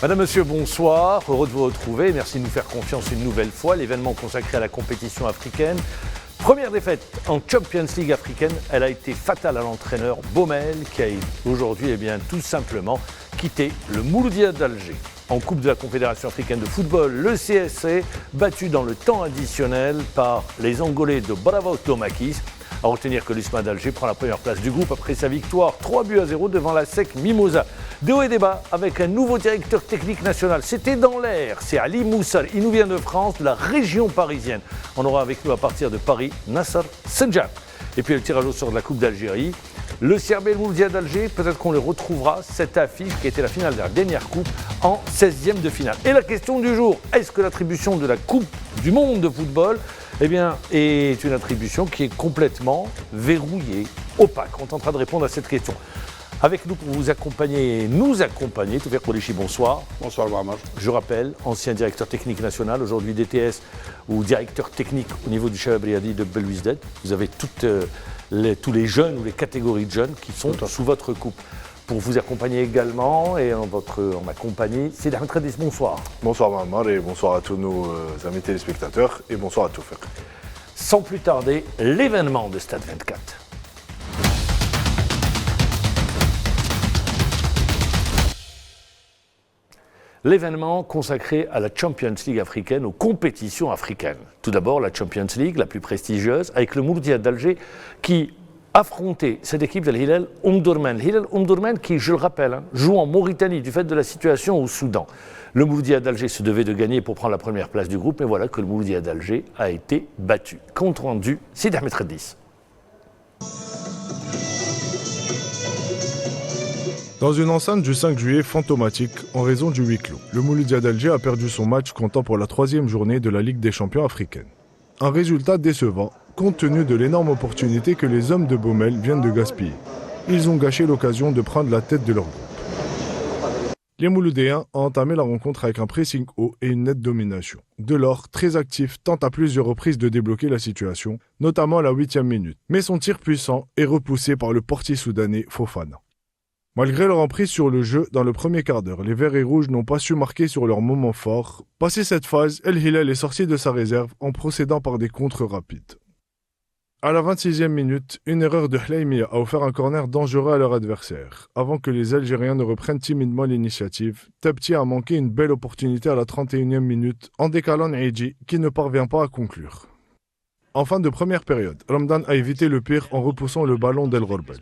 Madame, Monsieur, bonsoir. Heureux de vous retrouver. Merci de nous faire confiance une nouvelle fois. L'événement consacré à la compétition africaine. Première défaite en Champions League africaine. Elle a été fatale à l'entraîneur Baumel qui a aujourd'hui tout simplement quitté le Mouloudia d'Alger. En Coupe de la Confédération africaine de football, le CSC, battu dans le temps additionnel par les Angolais de Bravo Tomakis. À retenir que l'USMA d'Alger prend la première place du groupe après sa victoire 3-0 devant la SEC Mimosa. De haut et débat avec un nouveau directeur technique national. C'était dans l'air, c'est Ali Moussal. Il nous vient de France, de la région parisienne. On aura avec nous à partir de Paris, Nasser Senjab. Et puis le tirage au sort de la Coupe d'Algérie. Le CRB et le Mouloudia d'Alger, peut-être qu'on les retrouvera, cette affiche qui était la finale de la dernière coupe en 16e de finale. Et la question du jour, est-ce que l'attribution de la Coupe du monde de football est une attribution qui est complètement verrouillée, opaque? On tentera de répondre à cette question. Avec nous pour vous accompagner, Toufik Koulichi, bonsoir. Bonsoir, Mohamed. Je rappelle, ancien directeur technique national, aujourd'hui DTS ou directeur technique au niveau du Shabab Riadi de Belouizdad. Vous avez tous les jeunes ou les catégories de jeunes qui sont sous votre coupe. Pour vous accompagner également et en ma compagnie, c'est Ahmed Khadis, bonsoir. Bonsoir Mohamed et bonsoir à tous nos amis téléspectateurs et bonsoir à Toufik. Sans plus tarder, l'événement de Stade 24. L'événement consacré à la Champions League africaine, aux compétitions africaines. Tout d'abord, la Champions League, la plus prestigieuse, avec le Mouloudia d'Alger qui affrontait cette équipe de l'Hilal Omdurman. L'Hilal Omdurman qui, je le rappelle, joue en Mauritanie du fait de la situation au Soudan. Le Mouloudia d'Alger se devait de gagner pour prendre la première place du groupe, mais voilà que le Mouloudia d'Alger a été battu. Compte rendu, c'est Ahmed Khadis. Dans une enceinte du 5 juillet fantomatique en raison du huis clos, le Mouloudia d'Alger a perdu son match comptant pour la 3e journée de la Ligue des champions africaine. Un résultat décevant, compte tenu de l'énorme opportunité que les hommes de Baumel viennent de gaspiller. Ils ont gâché l'occasion de prendre la tête de leur groupe. Les Mouloudéens ont entamé la rencontre avec un pressing haut et une nette domination. Delors, très actif, tente à plusieurs reprises de débloquer la situation, notamment à la 8e minute. Mais son tir puissant est repoussé par le portier soudanais Fofana. Malgré leur emprise sur le jeu, dans le premier quart d'heure, les Verts et Rouges n'ont pas su marquer sur leur moment fort. Passé cette phase, El Hilal est sorti de sa réserve en procédant par des contres rapides. À la 26e minute, une erreur de Hlaimia a offert un corner dangereux à leur adversaire. Avant que les Algériens ne reprennent timidement l'initiative, Tabti a manqué une belle opportunité à la 31e minute en décalant Neidji qui ne parvient pas à conclure. En fin de première période, Ramadan a évité le pire en repoussant le ballon d'El Ghorbel.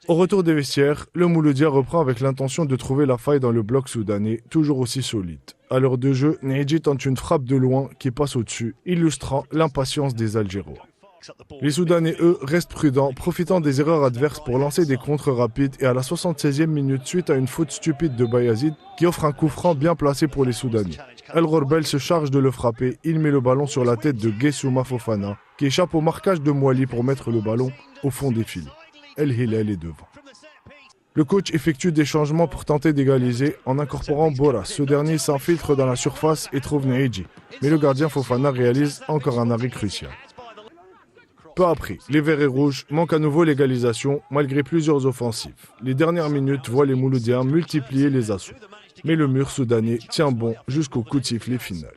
Au retour des vestiaires, le Mouloudia reprend avec l'intention de trouver la faille dans le bloc soudanais, toujours aussi solide. À l'heure de jeu, Neidji tente une frappe de loin qui passe au-dessus, illustrant l'impatience des Algérois. Les Soudanais, eux, restent prudents, profitant des erreurs adverses pour lancer des contres rapides et à la 76e minute, suite à une faute stupide de Bayazid, qui offre un coup franc bien placé pour les Soudanais. El Ghorbel se charge de le frapper, il met le ballon sur la tête de Guessouma Fofana, qui échappe au marquage de Mouali pour mettre le ballon au fond des filets. El Hilal est devant. Le coach effectue des changements pour tenter d'égaliser en incorporant Boras. Ce dernier s'infiltre dans la surface et trouve Neidji. Mais le gardien Fofana réalise encore un arrêt crucial. Peu après, les Verts et Rouges manquent à nouveau l'égalisation malgré plusieurs offensives. Les dernières minutes voient les Mouloudiens multiplier les assauts. Mais le mur soudanais tient bon jusqu'au coup de sifflet final.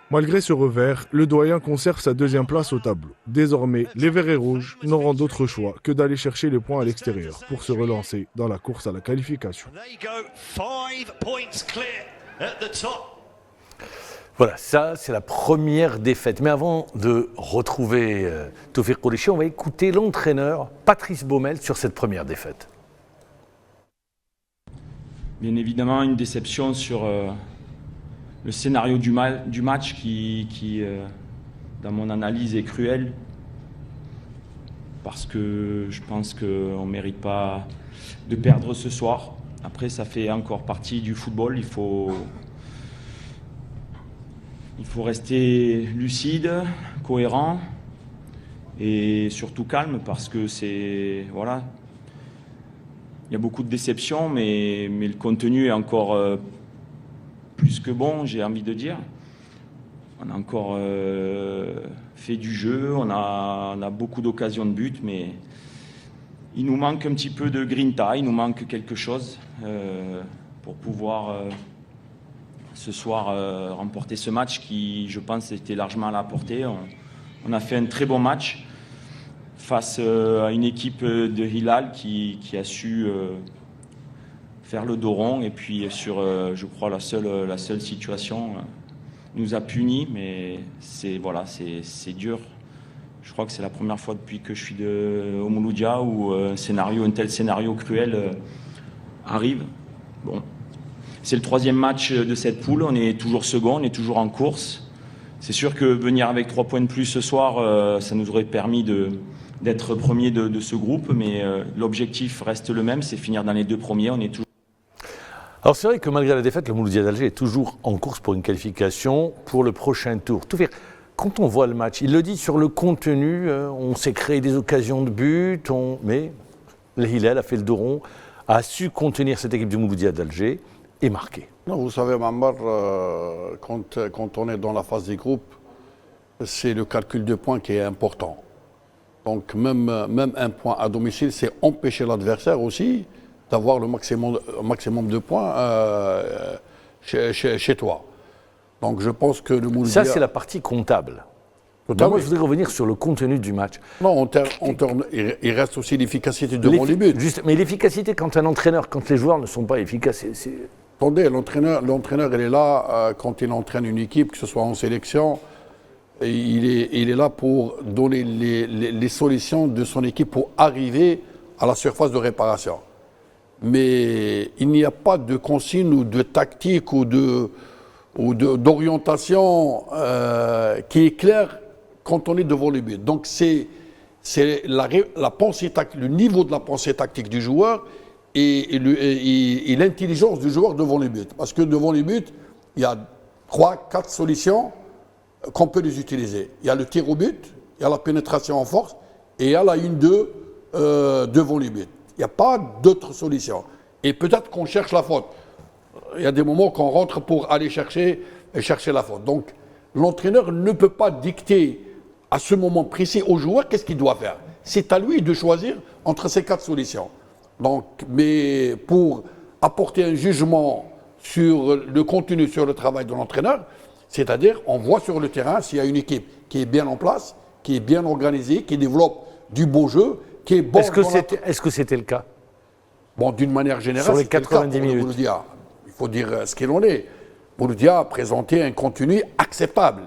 Malgré ce revers, le doyen conserve sa 2e place au tableau. Désormais, les Verts et Rouges n'auront d'autre choix que d'aller chercher les points à l'extérieur pour se relancer dans la course à la qualification. Voilà, ça c'est la première défaite. Mais avant de retrouver Toufik Koulichi, on va écouter l'entraîneur Patrice Baumel sur cette première défaite. Bien évidemment, une déception sur le scénario du match qui dans mon analyse, est cruel. Parce que je pense qu'on ne mérite pas de perdre ce soir. Après, ça fait encore partie du football. Il faut rester lucide, cohérent et surtout calme parce que c'est... Voilà. Il y a beaucoup de déceptions, mais le contenu est encore plus que bon, j'ai envie de dire. On a encore fait du jeu, on a beaucoup d'occasions de but, mais il nous manque un petit peu de grinta, il nous manque quelque chose pour pouvoir ce soir remporter ce match qui, je pense, était largement à la portée. On a fait un très bon match face à une équipe de Hilal qui a su faire le dos rond, et puis sur, je crois, la seule situation nous a punis, mais c'est dur. Je crois que c'est la première fois depuis que je suis au Mouloudia où un tel scénario cruel arrive. Bon. C'est le 3e match de cette poule, on est toujours second, on est toujours en course. C'est sûr que venir avec 3 points de plus ce soir, ça nous aurait permis d'être premier de ce groupe, mais l'objectif reste le même, c'est finir dans les 2 premiers. On est toujours... Alors c'est vrai que malgré la défaite, le Mouloudia d'Alger est toujours en course pour une qualification pour le prochain tour. Tout faire. Quand on voit le match, il le dit sur le contenu, on s'est créé des occasions de but, mais le Hilal a fait le dos rond, a su contenir cette équipe du Mouloudia d'Alger et marquer. Non, vous savez, Mamar, quand on est dans la phase des groupes, c'est le calcul de points qui est important. Donc même un point à domicile, c'est empêcher l'adversaire aussi d'avoir le maximum de points chez toi. Donc je pense que le Mouloudia... Ça, c'est la partie comptable. Moi, je voudrais revenir sur le contenu du match. Non, il reste aussi l'efficacité devant les buts. Mais l'efficacité, quand un entraîneur, quand les joueurs ne sont pas efficaces, Attendez, l'entraîneur, il est là quand il entraîne une équipe, que ce soit en sélection, il est là pour donner les solutions de son équipe pour arriver à la surface de réparation. Mais il n'y a pas de consigne ou de tactique ou d'orientation qui est claire quand on est devant les buts. Donc c'est la pensée le niveau de la pensée tactique du joueur et l'intelligence du joueur devant les buts. Parce que devant les buts, il y a 3-4 solutions qu'on peut les utiliser. Il y a le tir au but, il y a la pénétration en force et il y a la 1-2 devant les buts. Il n'y a pas d'autre solution. Et peut-être qu'on cherche la faute. Il y a des moments qu'on rentre pour aller chercher la faute. Donc l'entraîneur ne peut pas dicter à ce moment précis au joueur qu'est-ce qu'il doit faire. C'est à lui de choisir entre ces 4 solutions. Donc, mais pour apporter un jugement sur le contenu, sur le travail de l'entraîneur, c'est-à-dire on voit sur le terrain s'il y a une équipe qui est bien en place, qui est bien organisée, qui développe du beau jeu, qui est bon. Est-ce que c'était le cas? Bon, d'une manière générale, sur les 90 minutes. Mouloudia. Il faut dire ce qu'il en est. Mouloudia a présenté un contenu acceptable.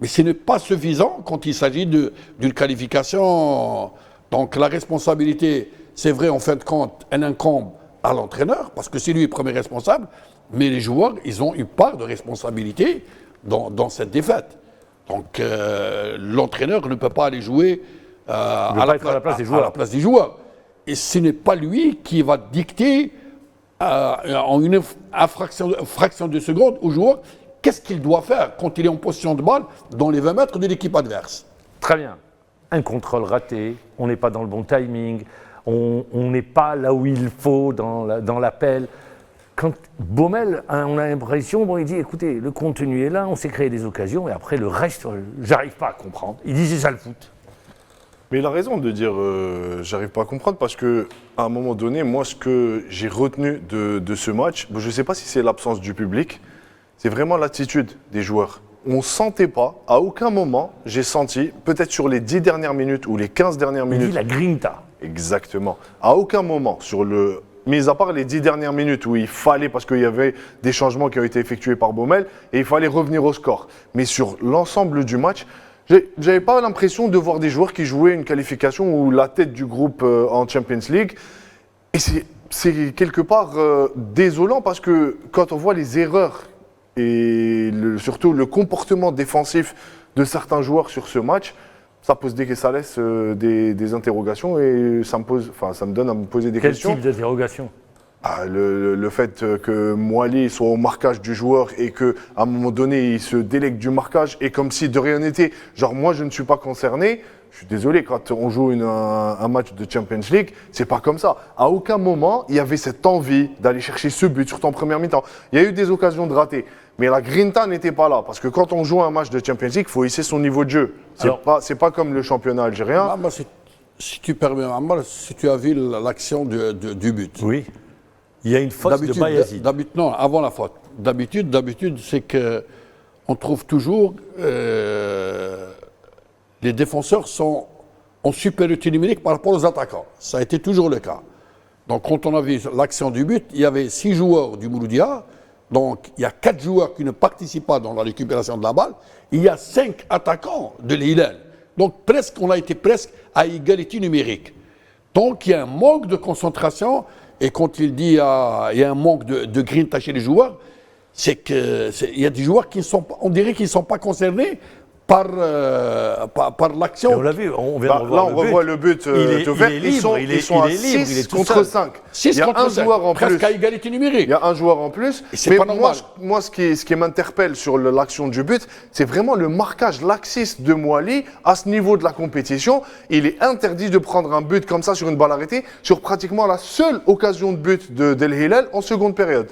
Mais ce n'est pas suffisant quand il s'agit d'une qualification. Donc la responsabilité, c'est vrai, en fin de compte, elle incombe à l'entraîneur, parce que c'est lui le premier responsable, mais les joueurs, ils ont eu part de responsabilité dans cette défaite. Donc l'entraîneur ne peut pas aller jouer à la place des joueurs. Et ce n'est pas lui qui va dicter en une fraction de seconde au joueur qu'est-ce qu'il doit faire quand il est en position de balle dans les 20 mètres de l'équipe adverse. Très bien. Un contrôle raté, on n'est pas dans le bon timing, on n'est pas là où il faut dans l'appel. Quand Baumel, on a l'impression, il dit, écoutez, le contenu est là, on s'est créé des occasions, et après le reste, j'arrive pas à comprendre. Il dit, c'est ça le foot. Mais il a raison de dire j'arrive pas à comprendre parce que à un moment donné, moi ce que j'ai retenu de ce match, je ne sais pas si c'est l'absence du public, c'est vraiment l'attitude des joueurs. On ne sentait pas, à aucun moment, j'ai senti, peut-être sur les 10 dernières minutes ou les 15 dernières minutes. Il dit la grinta. Exactement. À aucun moment, mis à part les 10 dernières minutes où il fallait, parce qu'il y avait des changements qui ont été effectués par Baumel, et il fallait revenir au score. Mais sur l'ensemble du match, j'avais pas l'impression de voir des joueurs qui jouaient une qualification ou la tête du groupe en Champions League. Et c'est quelque part désolant parce que quand on voit les erreurs et surtout le comportement défensif de certains joueurs sur ce match, ça laisse des interrogations et ça me donne à me poser des questions. Quel type d'interrogation? Le fait que Mouali soit au marquage du joueur et qu'à un moment donné, il se délègue du marquage et comme si de rien n'était, genre moi je ne suis pas concerné, je suis désolé, quand on joue un match de Champions League, c'est pas comme ça. À aucun moment, il y avait cette envie d'aller chercher ce but, surtout en première mi-temps. Il y a eu des occasions de rater, mais la grinta n'était pas là. Parce que quand on joue un match de Champions League, il faut hisser son niveau de jeu. C'est pas comme le championnat algérien. Si tu permets, Ammar, si tu as vu l'action du but. Oui. Il y a une faute de Bayazid. Non, avant la faute. D'habitude, c'est que on trouve toujours les défenseurs sont en supériorité numérique par rapport aux attaquants. Ça a été toujours le cas. Donc, quand on a vu l'action du but, il y avait 6 joueurs du Mouloudia. Donc, il y a 4 joueurs qui ne participent pas dans la récupération de la balle. Il y a 5 attaquants de l'Hilal. Donc, on a été presque à égalité numérique. Donc, il y a un manque de concentration. Et quand il dit qu'il y a un manque de grinta chez les joueurs, c'est qu'il y a des joueurs qui sont, on dirait qu'ils ne sont pas concernés par l'action. On l'a vu, on vient de Là, on revoit le but de Vert. Ils sont à 6 contre 5. 6 contre 5, presque à égalité numérique. Il y a un joueur en plus. Mais moi, ce qui m'interpelle sur l'action du but, c'est vraiment le marquage laxiste de Mouali à ce niveau de la compétition. Il est interdit de prendre un but comme ça sur une balle arrêtée, sur pratiquement la seule occasion de but d'El Hilal en seconde période.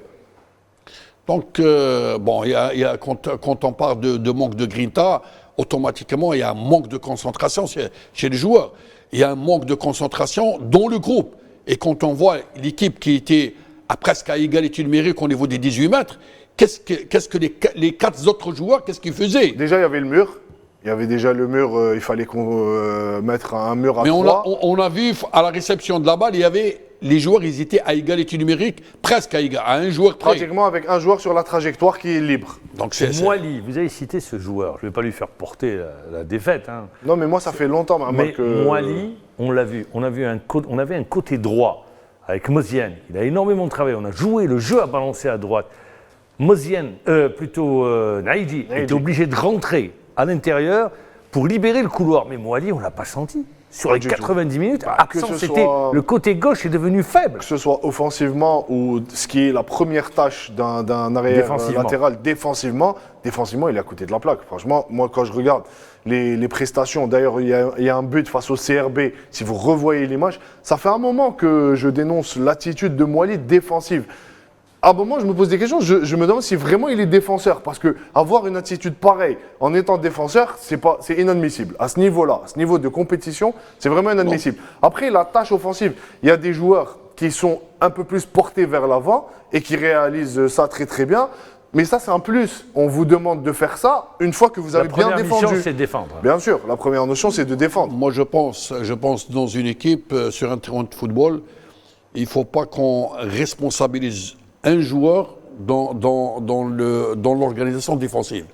Donc, quand on parle de manque de grinta, automatiquement, il y a un manque de concentration chez les joueurs. Il y a un manque de concentration dans le groupe. Et quand on voit l'équipe qui était presque à égalité numérique au niveau des 18 mètres, qu'est-ce que les 4 autres joueurs, qu'est-ce qu'ils faisaient? Déjà, il y avait le mur. Il y avait déjà le mur, il fallait qu'on mette un mur à 3. Mais on a vu, à la réception de la balle, il y avait les joueurs, ils étaient à égalité numérique, presque à un joueur près. Pratiquement avec un joueur sur la trajectoire qui est libre. Donc Mouali, vous avez cité ce joueur. Je ne vais pas lui faire porter la défaite. Hein. Non, mais moi, ça fait longtemps. Mais Mouali, on l'a vu. On avait un côté droit avec Moziane. Il a énormément travaillé. On a joué le jeu à balancer à droite. Moziane, Naïdi était obligé de rentrer à l'intérieur pour libérer le couloir. Mais Mouali, on ne l'a pas senti. Sur les 90 minutes, le côté gauche est devenu faible. Que ce soit offensivement ou ce qui est la première tâche d'un arrière latéral défensivement, il est à côté de la plaque. Franchement, moi quand je regarde les prestations, d'ailleurs il y a un but face au CRB, si vous revoyez l'image, ça fait un moment que je dénonce l'attitude de Mouali défensive. À un moment, je me pose des questions, je me demande si vraiment il est défenseur. Parce qu'avoir une attitude pareille en étant défenseur, c'est inadmissible. À ce niveau-là, à ce niveau de compétition, c'est vraiment inadmissible. Après, la tâche offensive, il y a des joueurs qui sont un peu plus portés vers l'avant et qui réalisent ça très très bien. Mais ça, c'est un plus. On vous demande de faire ça une fois que vous avez bien défendu. La première mission, c'est de défendre. Bien sûr, la première notion, c'est de défendre. Moi, je pense dans une équipe, sur un terrain de football, il ne faut pas qu'on responsabilise un joueur dans l'organisation défensive.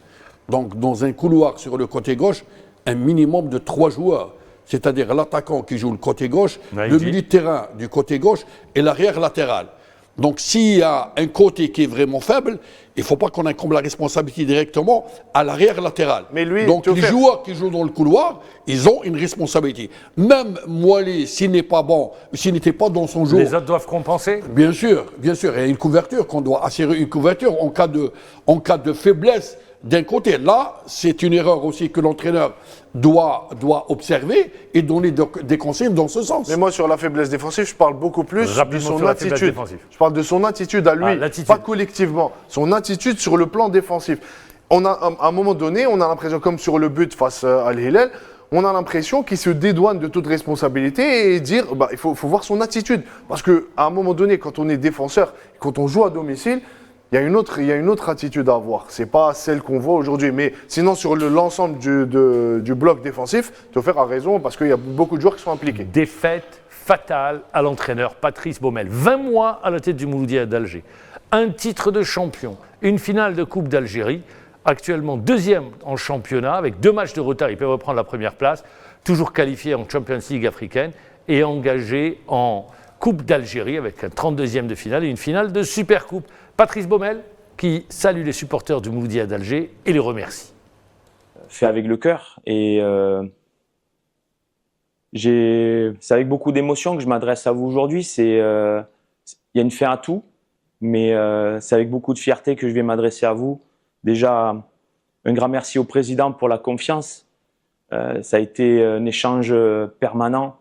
Donc, dans un couloir sur le côté gauche, un minimum de 3 joueurs. C'est-à-dire l'attaquant qui joue le côté gauche, le milieu de terrain du côté gauche et l'arrière latéral. Donc, s'il y a un côté qui est vraiment faible, il ne faut pas qu'on incombe la responsabilité directement à l'arrière latéral. Donc, les joueurs qui jouent dans le couloir, ils ont une responsabilité. Même Mouali, s'il n'est pas bon, s'il n'était pas dans son jeu. Les autres doivent compenser ? Bien sûr. Il y a une couverture, qu'on doit assurer une couverture en cas de faiblesse d'un côté. Là, c'est une erreur aussi que l'entraîneur doit observer et donner des conseils dans ce sens. Mais moi, sur la faiblesse défensive, je parle beaucoup plus de son attitude. Je parle de son attitude à lui, pas collectivement. Son attitude sur le plan défensif. À un moment donné, on a l'impression, comme sur le but face à Al Hilal, on a l'impression qu'il se dédouane de toute responsabilité et dire, il faut voir son attitude. Parce qu'à un moment donné, quand on est défenseur, quand on joue à domicile, il y a une autre attitude à avoir. Ce n'est pas celle qu'on voit aujourd'hui. Mais sinon, sur l'ensemble du bloc défensif, Théophile a raison parce qu'il y a beaucoup de joueurs qui sont impliqués. Défaite fatale à l'entraîneur Patrice Baumel. 20 mois à la tête du Mouloudia d'Alger. Un titre de champion, une finale de Coupe d'Algérie. Actuellement 2e en championnat avec 2 matchs de retard. Il peut reprendre la première place. Toujours qualifié en Champions League africaine et engagé en Coupe d'Algérie avec un 32e de finale et une finale de Supercoupe. Patrice Baumel qui salue les supporters du Mouloudia d'Alger et les remercie. Fait avec le cœur et c'est avec beaucoup d'émotion que je m'adresse à vous aujourd'hui. Il y a une fin à tout, mais c'est avec beaucoup de fierté que je vais m'adresser à vous. Déjà, un grand merci au président pour la confiance. Ça a été un échange permanent.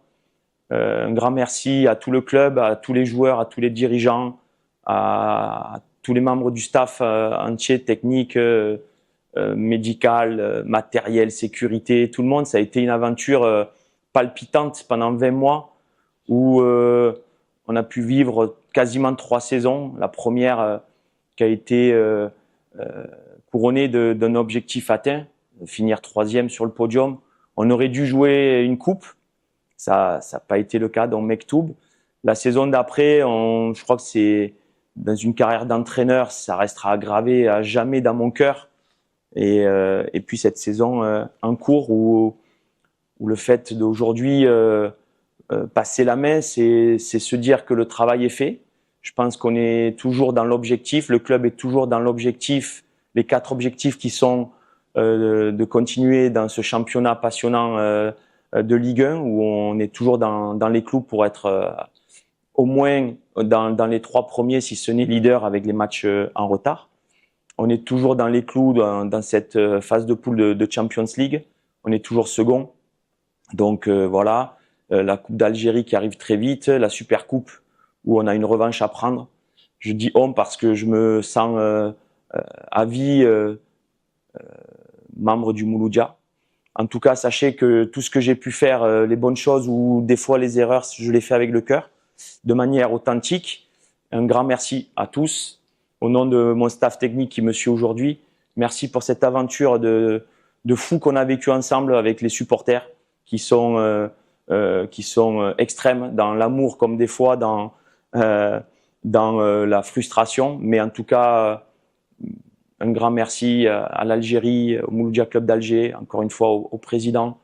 Un grand merci à tout le club, à tous les joueurs, à tous les dirigeants, à tous les membres du staff entier, technique, médical, matériel, sécurité, tout le monde. Ça a été une aventure palpitante pendant 20 mois où on a pu vivre quasiment 3 saisons. La première qui a été couronnée d'un objectif atteint, finir 3e sur le podium. On aurait dû jouer une coupe, ça n'a pas été le cas dans Mektoub. La saison d'après, je crois que c'est dans une carrière d'entraîneur, ça restera gravé à jamais dans mon cœur. Et puis cette saison en cours où le fait d'aujourd'hui passer la main, c'est se dire que le travail est fait. Je pense qu'on est toujours dans l'objectif, le club est toujours dans l'objectif, les 4 objectifs qui sont de continuer dans ce championnat passionnant de Ligue 1 où on est toujours dans les clous pour être au moins dans les 3 premiers, si ce n'est leader avec les matchs en retard. On est toujours dans les clous dans cette phase de poule de Champions League. On est toujours second. Donc voilà, la Coupe d'Algérie qui arrive très vite, la Super Coupe où on a une revanche à prendre. Je dis on parce que je me sens à vie membre du Mouloudia. En tout cas, sachez que tout ce que j'ai pu faire, les bonnes choses ou des fois les erreurs, je les fais avec le cœur, de manière authentique. Un grand merci à tous. Au nom de mon staff technique qui me suit aujourd'hui, merci pour cette aventure de fou qu'on a vécu ensemble avec les supporters qui sont extrêmes dans l'amour comme des fois dans la frustration. Mais en tout cas, un grand merci à l'Algérie, au Mouloudia Club d'Alger, encore une fois au président,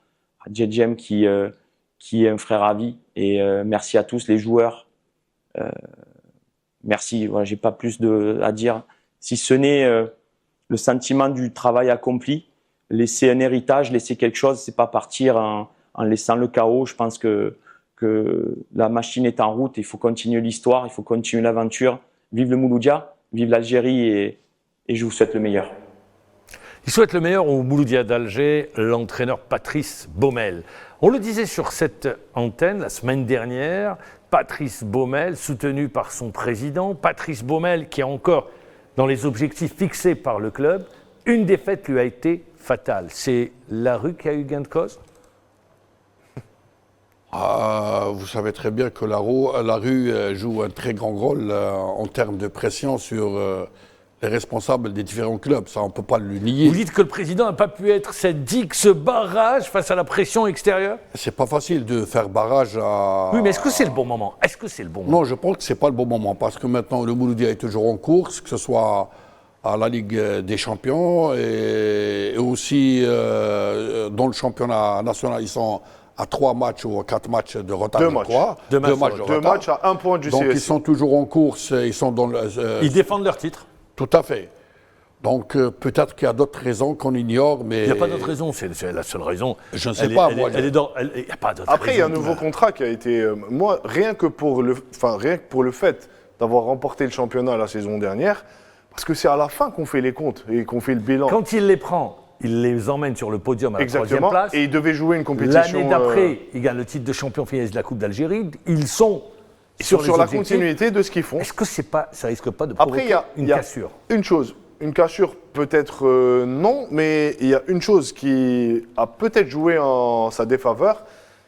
à Djedjem qui est un frère à vie. Et merci à tous les joueurs. Merci, voilà, j'ai pas plus à dire, si ce n'est le sentiment du travail accompli, laisser un héritage, laisser quelque chose, c'est pas partir en laissant le chaos. Je pense que la machine est en route, il faut continuer l'histoire, il faut continuer l'aventure. Vive le Mouloudia, vive l'Algérie et je vous souhaite le meilleur. Il souhaite le meilleur au Mouloudia d'Alger, l'entraîneur Patrice Baumel. On le disait sur cette antenne la semaine dernière, Patrice Baumel, soutenu par son président, Patrice Baumel qui est encore dans les objectifs fixés par le club, une défaite lui a été fatale. C'est la rue qui a eu gain de cause ? Vous savez très bien que la rue joue un très grand rôle en termes de pression sur les responsables des différents clubs. Ça, on ne peut pas le nier. Vous dites que le président n'a pas pu être cette digue, ce barrage face à la pression extérieure ? C'est pas facile de faire barrage à... Oui, mais est-ce que c'est le bon moment ? Est-ce que c'est le bon moment ? Non, je pense que ce n'est pas le bon moment, parce que maintenant, le Mouloudia est toujours en course, que ce soit à la Ligue des Champions et aussi dans le championnat national, ils sont à 3 matchs ou 4 matchs de retard. 2 matchs. 2 matchs de retard. 2 matchs à 1 point du CSI. Donc ils sont toujours en course, ils sont dans le... Ils défendent leur titre. Tout à fait. Donc peut-être qu'il y a d'autres raisons qu'on ignore, mais... Il n'y a pas d'autre raison, c'est la seule raison. Je ne sais pas, moi... Il n'y a pas d'autre raison. Après, il y a un nouveau contrat qui a été... moi, rien que pour le fait d'avoir remporté le championnat la saison dernière, parce que c'est à la fin qu'on fait les comptes et qu'on fait le bilan. Quand il les prend, il les emmène sur le podium à la 3e place. Et il devait jouer une compétition... L'année d'après, il gagne le titre de champion finaliste de la Coupe d'Algérie. Ils sont sur la continuité de ce qu'ils font. Est-ce que ça risque pas de provoquer une cassure ? Une cassure, peut-être non, mais il y a une chose qui a peut-être joué en sa défaveur,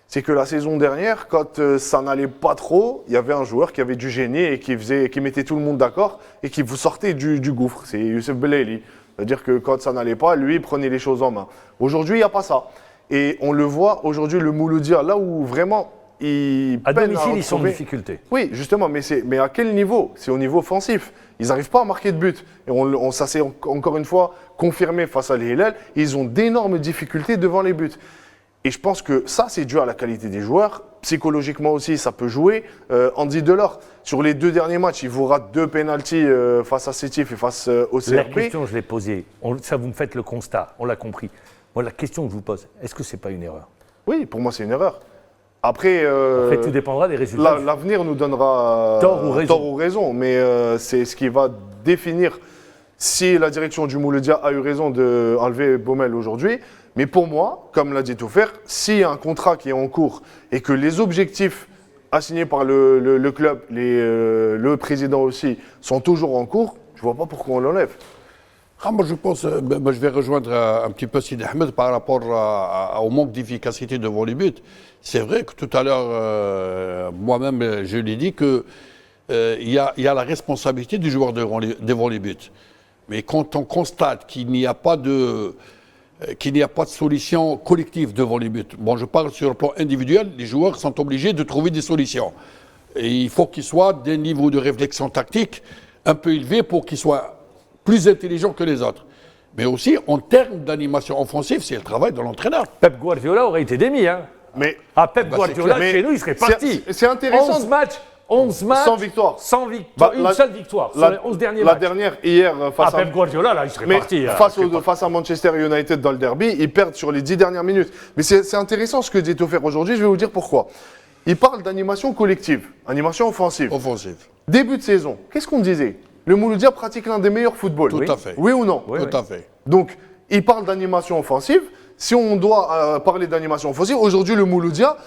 c'est que la saison dernière, quand ça n'allait pas trop, il y avait un joueur qui avait du génie et qui mettait tout le monde d'accord et qui vous sortait du gouffre. C'est Youssef Belaïli. C'est-à-dire que quand ça n'allait pas, lui, il prenait les choses en main. Aujourd'hui, il n'y a pas ça. Et on le voit aujourd'hui, le Mouloudia, là où vraiment ils à peinent domicile, à ils sont en difficulté. Oui, justement, mais à quel niveau ? C'est au niveau offensif. Ils n'arrivent pas à marquer de but. Et ça s'est encore une fois confirmé face à l'Hilal. Ils ont d'énormes difficultés devant les buts. Et je pense que ça, c'est dû à la qualité des joueurs. Psychologiquement aussi, ça peut jouer. Andy Delors, sur les 2 derniers matchs, il vous rate 2 pénaltys face à Sétif et face au CRP. La question, je l'ai posée. Ça, vous me faites le constat. On l'a compris. Moi, la question que je vous pose, est-ce que ce n'est pas une erreur ? Oui, pour moi, c'est une erreur. Après, tout dépendra des résultats. L'avenir nous donnera tort ou raison. Mais c'est ce qui va définir si la direction du Mouloudia a eu raison d'enlever Baumel aujourd'hui. Mais pour moi, comme l'a dit Toufer, s'il y a un contrat qui est en cours et que les objectifs assignés par le club, le président aussi, sont toujours en cours, je ne vois pas pourquoi on l'enlève. Moi, je pense, je vais rejoindre un petit peu Sidi Ahmed par rapport au manque d'efficacité devant les buts. C'est vrai que tout à l'heure, moi-même, je l'ai dit que il y a la responsabilité du joueur devant les buts. Mais quand on constate qu'il n'y a pas de solution collective devant les buts, bon, je parle sur le plan individuel, les joueurs sont obligés de trouver des solutions. Et il faut qu'ils soient d'un niveau de réflexion tactique un peu élevé pour qu'ils soient plus intelligents que les autres. Mais aussi, en termes d'animation offensive, c'est le travail de l'entraîneur. Pep Guardiola aurait été démis. Hein. Mais Pep Guardiola, chez nous, il serait parti. C'est intéressant. 11 matchs, sans victoire. Sans victoire. Une seule victoire sur les 11 derniers matchs. La dernière, hier, face à Pep Guardiola, là, il serait parti. Face à Manchester United dans le derby, ils perdent sur les 10 dernières minutes. Mais c'est intéressant ce que dit Toffer aujourd'hui, je vais vous dire pourquoi. Il parle d'animation collective, animation offensive. Début de saison, qu'est-ce qu'on disait? Le Mouloudia pratique l'un des meilleurs footballs. Tout à fait. Oui ou non? Oui, tout à fait. Donc, il parle d'animation offensive. Si on doit parler d'animation offensive, aujourd'hui, le Mouloudia,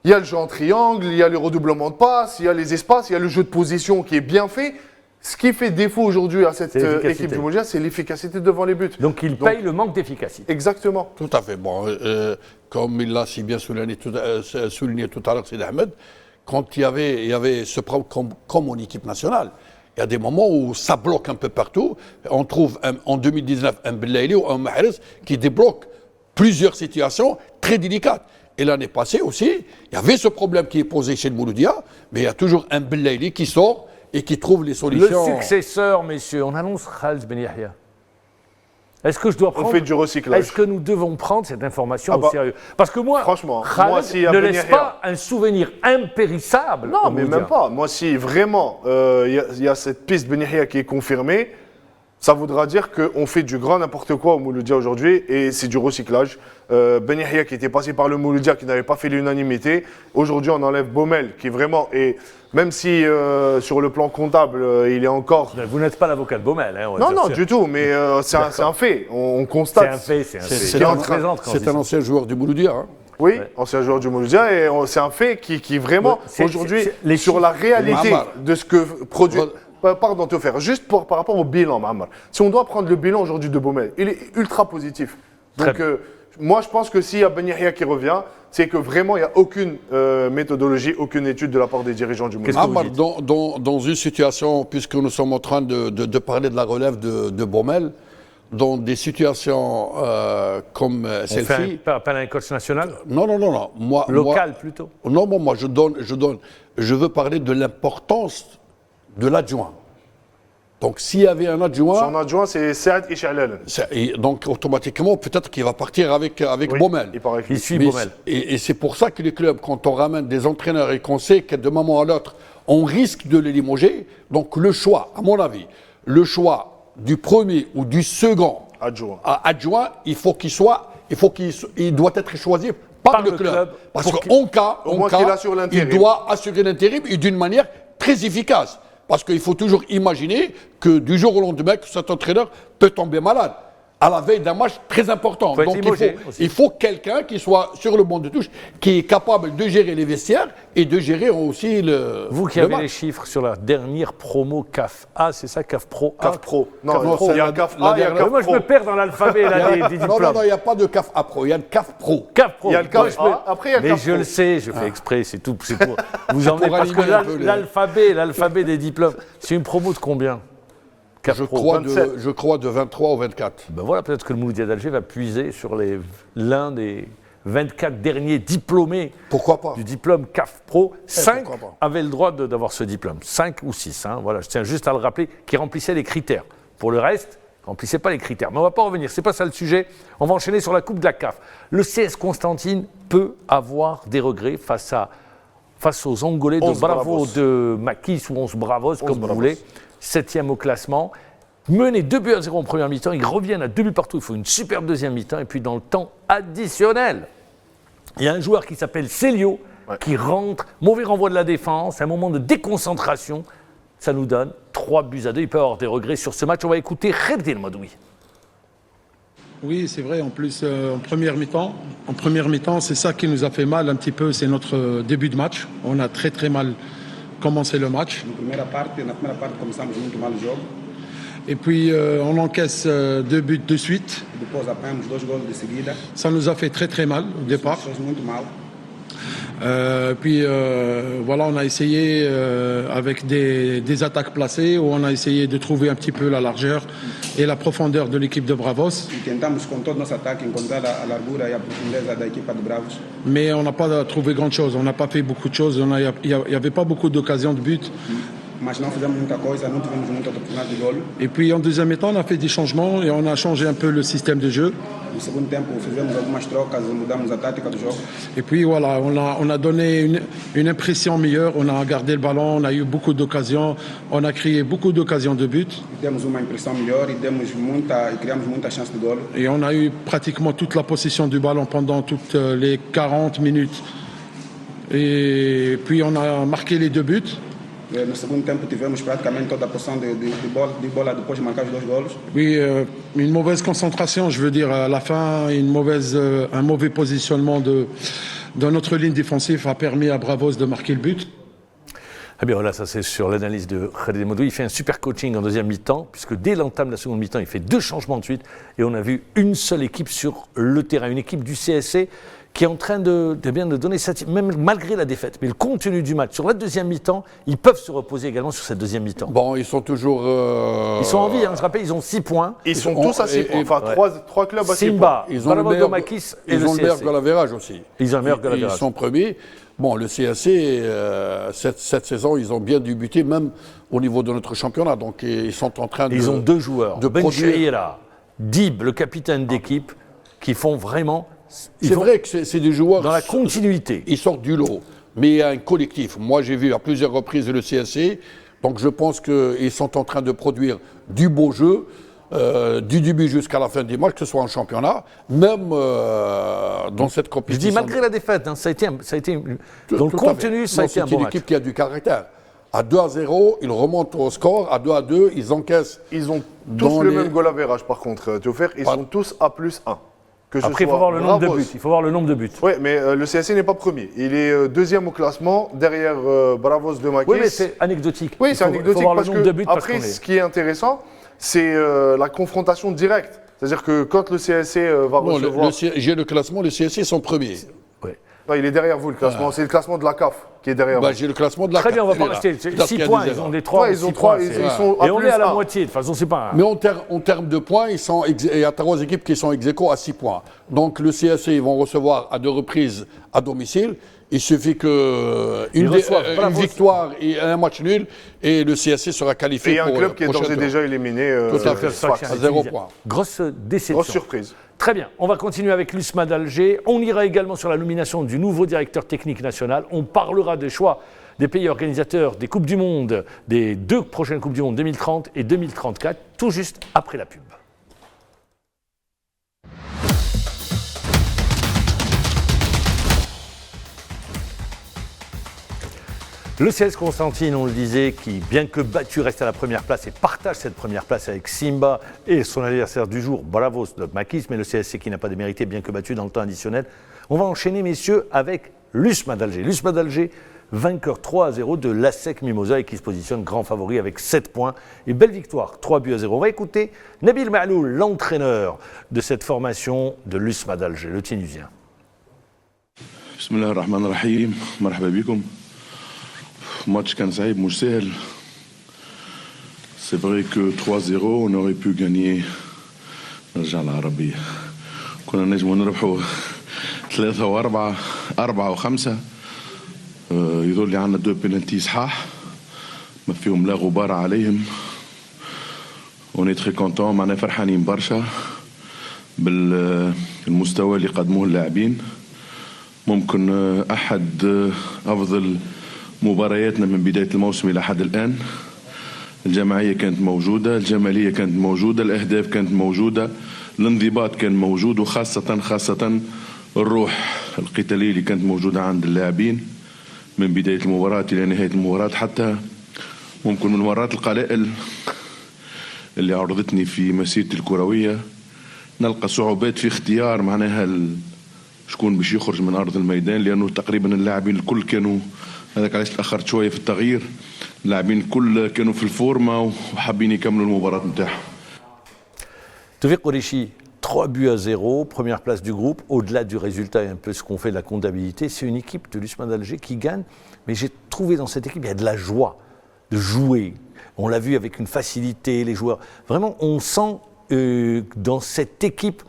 il y a le jeu en triangle, il y a le redoublement de passes, il y a les espaces, il y a le jeu de position qui est bien fait. Ce qui fait défaut aujourd'hui à cette équipe du Mouloudia, c'est l'efficacité devant les buts. Donc, il paye le manque d'efficacité. Exactement. Tout à fait. Bon, comme il l'a si bien souligné tout à l'heure, Sidi Ahmed, quand il y avait ce problème comme en équipe nationale, il y a des moments où ça bloque un peu partout. On trouve en 2019 un Belaïli ou un Mahrez qui débloque plusieurs situations très délicates. Et l'année passée aussi, il y avait ce problème qui est posé chez le Mouloudia, mais il y a toujours un Belaïli qui sort et qui trouve les solutions. Le successeur, messieurs, on annonce Khaled Ben Yahya. Est-ce que je dois prendre... On fait du recyclage. Est-ce que nous devons prendre cette information au sérieux? Parce que moi, franchement, Khaled ne laisse pas un souvenir impérissable. Non, mais même pas. Moi, si vraiment il y a cette piste Ben Yahya qui est confirmée, ça voudra dire qu'on fait du grand n'importe quoi au Mouloudia aujourd'hui et c'est du recyclage. Ben Yahya qui était passé par le Mouloudia, qui n'avait pas fait l'unanimité. Aujourd'hui, on enlève Baumel qui vraiment est, même si sur le plan comptable, il est encore... Vous n'êtes pas l'avocat de Baumel. Hein, non, du tout, mais c'est un fait. On constate. C'est un fait. C'est un ancien joueur du Mouloudia. Hein. Oui, ancien joueur du Mouloudia et c'est un fait qui vraiment, aujourd'hui, sur la réalité de ce que produit... Pardon, te faire. Juste par rapport au bilan, Mahamar. Si on doit prendre le bilan aujourd'hui de Baumel, il est ultra positif. Donc, moi, je pense que s'il y a Ben Yahya qui revient, c'est que vraiment, il n'y a aucune méthodologie, aucune étude de la part des dirigeants du Mouloudia. Dans une situation, puisque nous sommes en train de parler de la relève de Baumel, dans des situations comme celle-ci... On fait un appel à un coach national? Non. Local, plutôt? Non, moi, je veux parler de l'importance de l'adjoint. Donc, s'il y avait un adjoint... Son adjoint, c'est Saad Ishalal. Donc, automatiquement, peut-être qu'il va partir avec Baumel. Il suit Baumel. Et c'est pour ça que les clubs, quand on ramène des entraîneurs et qu'on sait que de moment à l'autre, on risque de les limoger, donc le choix, à mon avis, le choix du premier ou du second adjoint, il doit être choisi par le club. Parce qu'en cas, il doit assurer l'intérim et d'une manière très efficace. Parce qu'il faut toujours imaginer que du jour au lendemain, que cet entraîneur peut tomber malade à la veille d'un match très important. Donc il faut quelqu'un qui soit sur le banc de touche, qui est capable de gérer les vestiaires et de gérer aussi le Vous qui avez les chiffres sur la dernière promo CAF A, c'est ça, CAF Pro A? CAF Pro. Non, il y a CAF A, il y a CAF Pro. Moi, je me perds dans l'alphabet des diplômes. Non, il n'y a pas de CAF A Pro, il y a le CAF Pro. CAF Pro. Il y a le CAF A, après il y a le CAF Pro. Mais je le sais, je fais exprès, c'est tout. C'est pour vous emmener parce que l'alphabet des diplômes, c'est une promo de combien? Je crois de 23 ou 24. Ben voilà, peut-être que le Mouloudia d'Alger va puiser sur l'un des 24 derniers diplômés du diplôme CAF Pro. 5 avaient le droit d'avoir ce diplôme. 5 ou 6, hein, voilà, je tiens juste à le rappeler, qui remplissaient les critères. Pour le reste, ils ne remplissaient pas les critères. Mais on ne va pas revenir, ce n'est pas ça le sujet. On va enchaîner sur la Coupe de la CAF. Le CS Constantine peut avoir des regrets face aux Angolais de Bravo de Maquis ou 11 Bravos, comme vous voulez. 7e au classement, mené 2-0 en première mi-temps, ils reviennent à 2 buts partout, il faut une superbe deuxième mi-temps, et puis dans le temps additionnel, il y a un joueur qui s'appelle Célio, qui rentre, mauvais renvoi de la défense, un moment de déconcentration, ça nous donne 3-2, il peut avoir des regrets sur ce match, on va écouter Khaled El Madoui. Oui, c'est vrai, en plus en première mi-temps, c'est ça qui nous a fait mal un petit peu, c'est notre début de match, on a très mal commencer le match. Na primeira parte começamos muito mal o jogo. Et puis on encaisse 2 buts de suite. Depois apanhamos 2 gols de seguida. Ça nous a fait très très mal au départ. Fez muito mal. Puis voilà, on a essayé avec des attaques placées où on a essayé de trouver un petit peu la largeur et la profondeur de l'équipe de Bravos. E tentamos com todo o nosso ataque encontrar a largura e a profundeza da equipa de Bravos. Mais on n'a pas trouvé grand chose, on n'a pas fait beaucoup de choses, il n'y avait pas beaucoup d'occasions de but. Mas não fizemos muita coisa, não tivemos muita oportunidade de gol. Et puis en deuxième temps, on a fait des changements et on a changé un peu le système de jeu. No segundo tempo fizemos algumas trocas e mudamos a tática do jogo. Et puis voilà, on a donné une impression meilleure, on a gardé le ballon, on a eu beaucoup d'occasions, on a créé beaucoup d'occasions de but. E temos uma impressão melhor e criamos muita chance de gol. Et on a eu pratiquement toute la possession du ballon pendant toutes les 40 minutes. Et puis on a marqué les 2 buts. No segundo tempo tivemos praticamente toda a possessão de bola depois de marcar os 2 golos. Oui, une mauvaise concentration, je veux dire, à la fin, un mauvais positionnement de notre ligne défensive a permis à Bravos de marquer le but. Eh bien voilà, ça c'est sur l'analyse de Khaled Modou. Il fait un super coaching en deuxième mi-temps, puisque dès l'entame de la seconde mi-temps, il fait 2 changements de suite, et on a vu une seule équipe sur le terrain, une équipe du CSC qui est en train de donner même malgré la défaite. Mais le contenu du match, sur la deuxième mi-temps, ils peuvent se reposer également sur cette deuxième mi-temps. Bon, ils sont toujours... Ils sont en vie, hein, je rappelle, ils ont 6 points. Ils sont tous à 6 points, enfin 3 clubs à 6 points. Simba, Ils ont le meilleur goal average aussi. Ils ont le meilleur goal average. Ils sont premiers. Bon, le CSC, cette saison, ils ont bien débuté, même au niveau de notre championnat. Donc, ils sont en train de... Ils ont 2 joueurs, Ben produire. Cheira, Dib, le capitaine d'équipe, qui font vraiment... C'est vrai que c'est des joueurs... Dans la continuité. Ils sortent du lot. Mais il y a un collectif. Moi, j'ai vu à plusieurs reprises le CSC. Donc, je pense qu'ils sont en train de produire du beau jeu, du début jusqu'à la fin des matchs, que ce soit en championnat, même dans cette compétition. Je dis malgré la défaite, hein, ça a été dans le contenu, ça a été un bon match. C'est une équipe qui a du caractère. À 2-0, ils remontent au score. À 2-2, ils encaissent. Ils ont tous le même goal average, par contre, Théophile. Ils sont tous à +1. Après, il faut voir le nombre de buts. Il faut voir le nombre de buts. Oui, mais le CSC n'est pas premier. Il est deuxième au classement, derrière Bravos de Makis. Oui, mais c'est anecdotique. Oui, c'est anecdotique. Il faut voir parce le nombre de buts. Après, ce qui est intéressant, c'est la confrontation directe. C'est-à-dire que quand le CSC va recevoir... J'ai le classement, le CSC sont premiers. Oui. Non, il est derrière vous, le classement. C'est le classement de la CAF qui est derrière vous. J'ai le classement de la Très CAF. bien, on va pas rester. 6 points, ils ont des 3. Ils ont 3, ils sont à et on est à la +1. moitié. De toute façon, c'est pas... Mais en termes de points, il y a 3 équipes qui sont ex-aequo à 6 points. Donc le CSC, ils vont recevoir à 2 reprises à domicile. Il suffit qu'une victoire et un match nul et le CSC sera qualifié. Et il y a un club qui est d'ores et déjà éliminé. Tout à fait, à 0 points. Grosse déception. Grosse surprise. Très bien, on va continuer avec l'USMA d'Alger. On ira également sur la nomination du nouveau directeur technique national. On parlera des choix des pays organisateurs des Coupes du Monde, des 2 prochaines Coupes du Monde 2030 et 2034, tout juste après la pub. Le CS Constantine, on le disait, qui, bien que battu, reste à la première place et partage cette première place avec Simba et son adversaire du jour, Bravos de Makis, mais le CSC qui n'a pas démérité, bien que battu dans le temps additionnel. On va enchaîner, messieurs, avec l'USMA d'Alger. L'USMA d'Alger, vainqueur 3-0 de l'ASEC Mimosa et qui se positionne grand favori avec 7 points. Et belle victoire, 3-0. On va écouter Nabil Ma'loul, l'entraîneur de cette formation de l'USMA d'Alger, le Tunisien. Bismillahirrahmanirrahim, marhaba bikoum. Match كان صعيب مش سهل. C'est vrai que 3-0 on aurait pu gagner. نرجع العربية. كنا نجموا نربحوا 3 و4 4 و5. يظل لي عندنا 2 بينالتي صحاح ما فيهم لا غبار عليهم. On est très content معنا فرحانين برشا بالمستوى اللي قدموه اللاعبين. ممكن أحد أفضل مبارياتنا من بداية الموسم إلى حد الآن. الجماعية كانت موجودة، الجمالية كانت موجودة، الأهداف كانت موجودة، الانضباط كان موجود، وخاصة الروح القتالية اللي كانت موجودة عند اللاعبين من بداية المباراة إلى نهاية المباراة. حتى ممكن من المرات القلائل اللي عرضتني في مسيرتي الكروية نلقى صعوبات في اختيار معناها شكون باش يخرج من أرض الميدان، لأنه تقريبا اللاعبين الكل كانوا، هذاك علاش تأخرت شوية في التغيير، اللاعبين الكل كانوا في الفورمه وحابين يكملوا المباراه نتاعهم. Tevfik Qureshi, 3 buts à 0, première place du groupe. Au-delà du résultat et un peu ce qu'on fait de la comptabilité, c'est une équipe de l'USMA d'Alger qui gagne. Mais j'ai trouvé dans cette équipe, il y a de la joie de jouer. On l'a vu avec une facilité, les joueurs. Vraiment, on sent dans cette équipe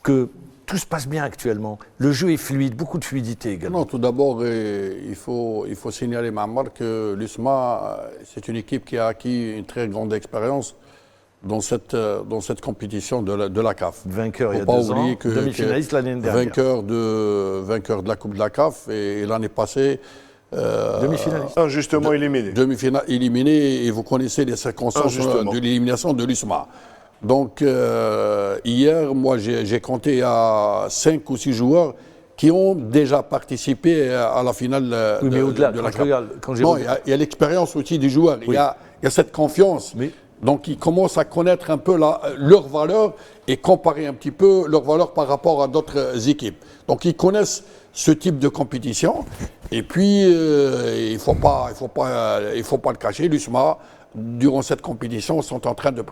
que tout se passe bien actuellement. Le jeu est fluide, beaucoup de fluidité également. Non, tout d'abord, il faut signaler, Mammar, que l'USMA, c'est une équipe qui a acquis une très grande expérience dans cette compétition de la CAF. Vainqueur il y a pas 2 ans, oublier demi-finaliste l'année dernière. Vainqueur de la Coupe de la CAF et l'année passée... demi-finaliste. Injustement éliminé. Demi-finale éliminé et vous connaissez les circonstances de l'élimination de l'USMA. Donc hier, moi j'ai compté à 5 ou 6 joueurs qui ont déjà participé à la finale mais au-delà, de la CAF. Non, il y a l'expérience aussi des joueurs, il y a cette confiance. Mais... Donc ils commencent à connaître un peu leur valeur et comparer un petit peu leur valeur par rapport à d'autres équipes. Donc ils connaissent ce type de compétition. Et puis il faut pas le cacher, l'USMA, durant cette compétition, sont en train de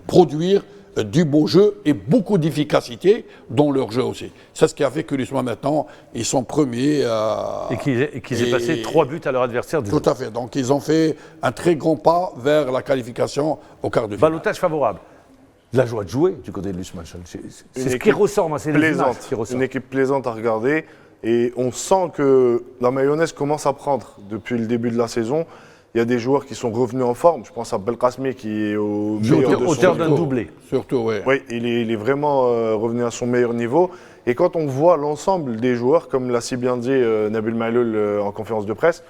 produire du beau jeu et beaucoup d'efficacité dans leur jeu aussi. C'est ce qui a fait que l'USMA maintenant, ils sont premiers. Et qu'ils aient passé 3 buts à leur adversaire du jour. Tout à fait. Donc ils ont fait un très grand pas vers la qualification au quart de finale. Ballottage favorable. La joie de jouer du côté de l'USMA. C'est ce qui ressort, moi, c'est plaisante. Qui ressort. Une équipe plaisante à regarder. Et on sent que la mayonnaise commence à prendre depuis le début de la saison. Il y a des joueurs qui sont revenus en forme. Je pense à Belkacemi qui est au meilleur de son auteur d'un doublé. Surtout, oui. Oui, il est vraiment revenu à son meilleur niveau. Et quand on voit l'ensemble des joueurs, comme l'a si bien dit Nabil Maaloul en conférence de presse,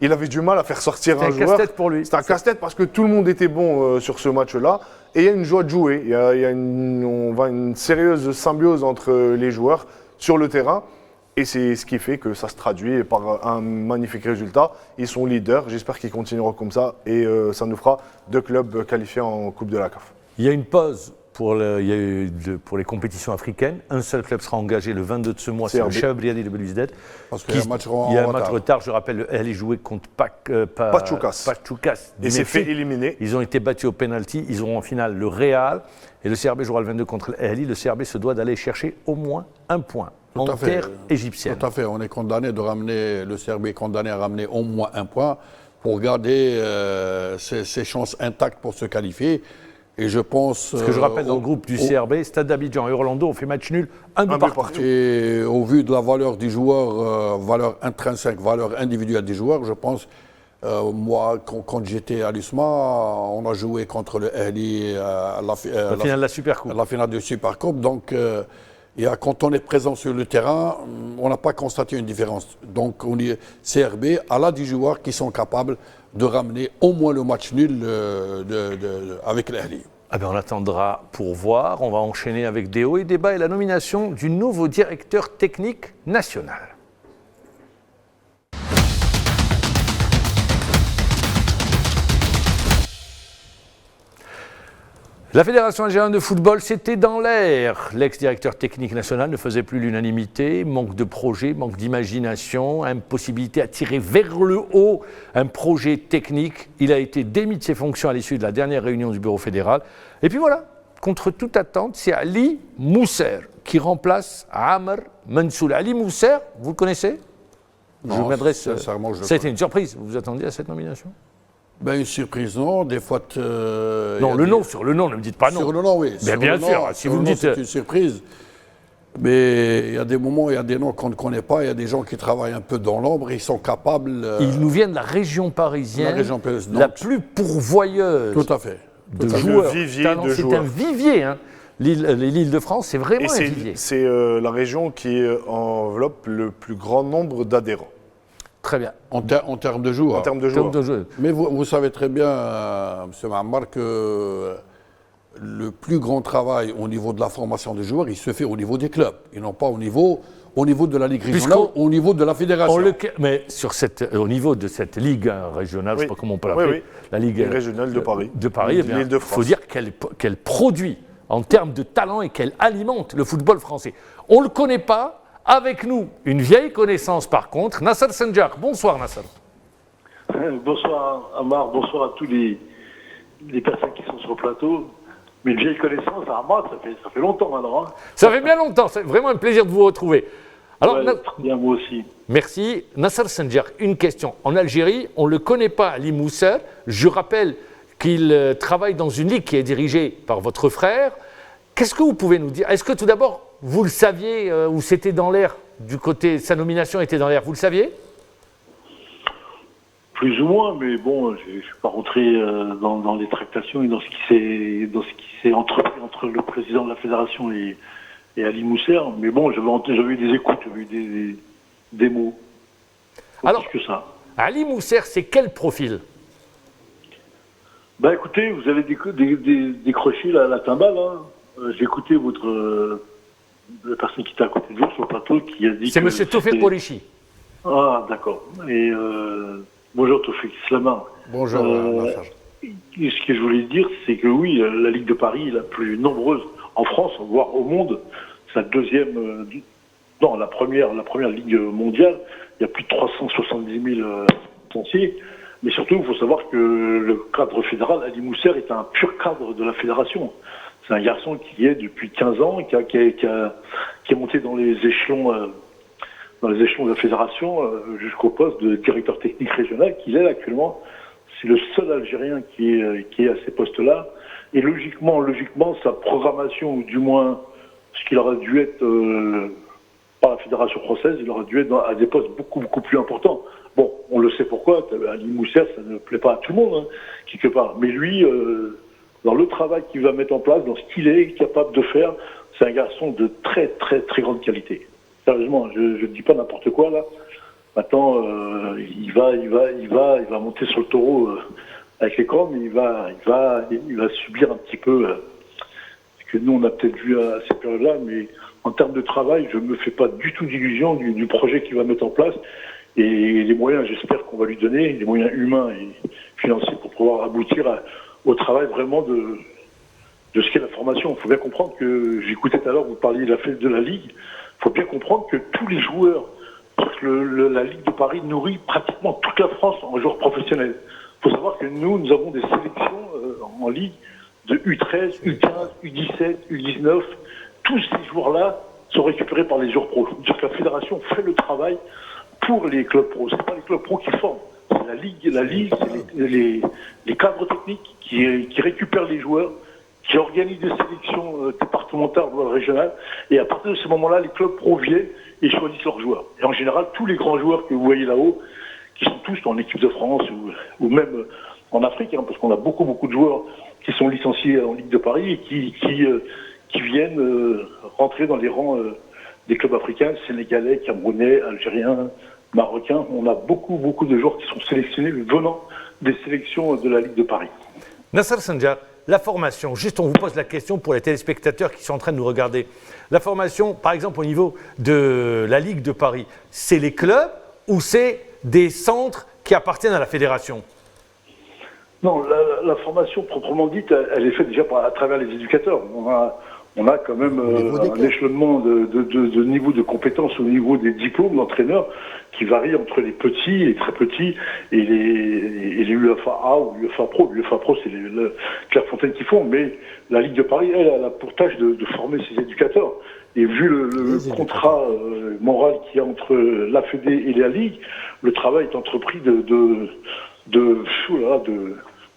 il avait du mal à faire sortir un joueur. C'était un casse-tête pour lui. C'était un casse-tête parce que tout le monde était bon sur ce match-là. Et il y a une joie de jouer. Il y a une sérieuse symbiose entre les joueurs sur le terrain. Et c'est ce qui fait que ça se traduit par un magnifique résultat. Ils sont leaders, j'espère qu'ils continueront comme ça. Et ça nous fera 2 clubs qualifiés en Coupe de la CAF. Il y a une pause pour les compétitions africaines. Un seul club sera engagé le 22 de ce mois, c'est le Chabriani de Belouizdad. Parce qu'il y a un match Il y a un match retard, je rappelle, elle est jouée contre Pachoukas. Et s'est fait éliminer. Ils ont été battus au penalty, ils auront en finale le Real. Et le CRB jouera le 22 contre l'Ahli. Le CRB se doit d'aller chercher au moins 1 point. En terre égyptienne. Tout à fait, on est condamné le CRB est condamné à ramener au moins 1 point pour garder ses chances intactes pour se qualifier. Et je pense... Ce que je rappelle dans le groupe du CRB, Stade d'Abidjan et Orlando ont fait match nul, un but partout. Et au vu de la valeur du joueur, valeur intrinsèque, valeur individuelle des joueurs, je pense... moi, quand j'étais à l'USMA, on a joué contre le Ahli à la finale de la Supercoupe. La finale de Supercoupe. Donc, quand on est présent sur le terrain, on n'a pas constaté une différence. Donc, CRB a là des joueurs qui sont capables de ramener au moins le match nul avec l'Ahli. Ah ben on attendra pour voir. On va enchaîner avec des hauts et des bas et la nomination du nouveau directeur technique national. La Fédération algérienne de football, c'était dans l'air. L'ex-directeur technique national ne faisait plus l'unanimité, manque de projet, manque d'imagination, impossibilité à tirer vers le haut un projet technique. Il a été démis de ses fonctions à l'issue de la dernière réunion du bureau fédéral. Et puis voilà, contre toute attente, c'est Ali Mousser qui remplace Amr Mansour. Ali Mousser, vous le connaissez? Non, je m'adresse. C'était une surprise. Vous vous attendiez à cette nomination? Ben, une surprise, non. Des fois. Non, sur le nom, ne me dites pas non. Sur le nom, oui. Mais bien sûr, si vous me dites. C'est une surprise. Mais il y a des moments, il y a des noms qu'on ne connaît pas. Il y a des gens qui travaillent un peu dans l'ombre. Ils sont capables. Ils nous viennent de la région parisienne, la plus pourvoyeuse. Tout à fait. De joueurs. C'est un vivier. Hein. L'Île-de-France, c'est vraiment un vivier. C'est la région qui enveloppe le plus grand nombre d'adhérents. Très bien. En termes de joueurs. En termes de joueurs. Mais vous savez très bien, M. Mammar, que le plus grand travail au niveau de la formation des joueurs, il se fait au niveau des clubs. Et non pas au niveau de la Ligue régionale, au niveau de la fédération. Mais au niveau de cette Ligue régionale, je ne sais pas comment on peut l'appeler, la Ligue régionale de Paris. Il faut dire qu'elle produit en termes de talent et qu'elle alimente le football français. On ne le connaît pas. Avec nous, une vieille connaissance par contre, Nasser Senjar. Bonsoir Nasser. Bonsoir Amar, bonsoir à tous les personnes qui sont sur le plateau. Mais une vieille connaissance, Amar, ça fait longtemps maintenant. Hein. Ça fait bien longtemps, c'est vraiment un plaisir de vous retrouver. Alors, ouais, bien, moi aussi. Merci. Nasser Sanjar, une question. En Algérie, on ne le connaît pas, Ali Mousser. Je rappelle qu'il travaille dans une ligue qui est dirigée par votre frère. Qu'est-ce que vous pouvez nous dire? Est-ce que tout d'abord, vous le saviez ou c'était dans l'air du côté, sa nomination était dans l'air, vous le saviez? Plus ou moins, mais bon, je ne suis pas rentré dans les tractations et dans ce qui s'est entrepris entre le président de la fédération et Ali Mousser. Mais bon, j'avais eu des écoutes, j'avais eu des mots. Alors, plus que ça. Ali Mousser, c'est quel profil? Bah écoutez, vous avez décroché la timbale. Hein. J'ai écouté la personne qui était à côté de vous sur le plateau qui a dit c'est que M. Tofik Polichi. Ah, d'accord. Et bonjour Tofik Slama. Bonjour. Ce que je voulais dire, c'est que oui, la Ligue de Paris est la plus nombreuse en France, voire au monde. C'est la deuxième, non, la première Ligue mondiale. Il y a plus de 370 000 licenciés. Mais surtout, il faut savoir que le cadre fédéral, Ali Mousser, est un pur cadre de la fédération. C'est un garçon qui est depuis 15 ans, qui est monté dans les échelons de la fédération jusqu'au poste de directeur technique régional qu'il est actuellement. C'est le seul Algérien qui est à ces postes-là. Et logiquement, sa programmation, ou du moins ce qu'il aurait dû être par la fédération française, il aurait dû être à des postes beaucoup, beaucoup plus importants. Bon, on le sait pourquoi, Ali Mousser, ça ne plaît pas à tout le monde, hein, quelque part. Mais lui, dans le travail qu'il va mettre en place, dans ce qu'il est capable de faire, c'est un garçon de très, très, très grande qualité. Sérieusement, je ne dis pas n'importe quoi, là. Maintenant, il va monter sur le taureau avec les cornes, mais il va subir un petit peu ce que nous, on a peut-être vu à cette période-là, mais en termes de travail, je ne me fais pas du tout d'illusion du projet qu'il va mettre en place. Et les moyens, j'espère qu'on va lui donner, les moyens humains et financiers pour pouvoir aboutir au travail vraiment de ce qu'est la formation. Il faut bien comprendre que, j'écoutais tout à l'heure, vous parliez de la Ligue, il faut bien comprendre que tous les joueurs, parce que la Ligue de Paris nourrit pratiquement toute la France en joueurs professionnels. Il faut savoir que nous avons des sélections en Ligue de U13, U15, U17, U19. Tous ces joueurs-là sont récupérés par les joueurs pros. Donc la fédération fait le travail pour les clubs pros. Ce n'est pas les clubs pros qui forment. C'est la Ligue, c'est les cadres techniques qui récupèrent les joueurs, qui organisent des sélections départementales ou régionales. Et à partir de ce moment-là, les clubs pros viennent et choisissent leurs joueurs. Et en général, tous les grands joueurs que vous voyez là-haut, qui sont tous en équipe de France ou même en Afrique, hein, parce qu'on a beaucoup, beaucoup de joueurs qui sont licenciés en Ligue de Paris et qui viennent rentrer dans les rangs des clubs africains, sénégalais, camerounais, algériens, marocains. On a beaucoup, beaucoup de joueurs qui sont sélectionnés venant des sélections de la Ligue de Paris. Nasser Sanjar, la formation, juste on vous pose la question pour les téléspectateurs qui sont en train de nous regarder. La formation, par exemple au niveau de la Ligue de Paris, c'est les clubs ou c'est des centres qui appartiennent à la fédération? Non, la formation proprement dite, elle est faite déjà à travers les éducateurs. On a quand même un échelonnement de niveau de compétences au niveau des diplômes d'entraîneurs qui varie entre les petits, les très petits et les UEFA A ou UEFA Pro. L'UEFA Pro, c'est Clairefontaine qui font, mais la Ligue de Paris, elle a pour tâche de former ses éducateurs. Et vu le contrat moral qu'il y a entre la Fédé et la Ligue, le travail est entrepris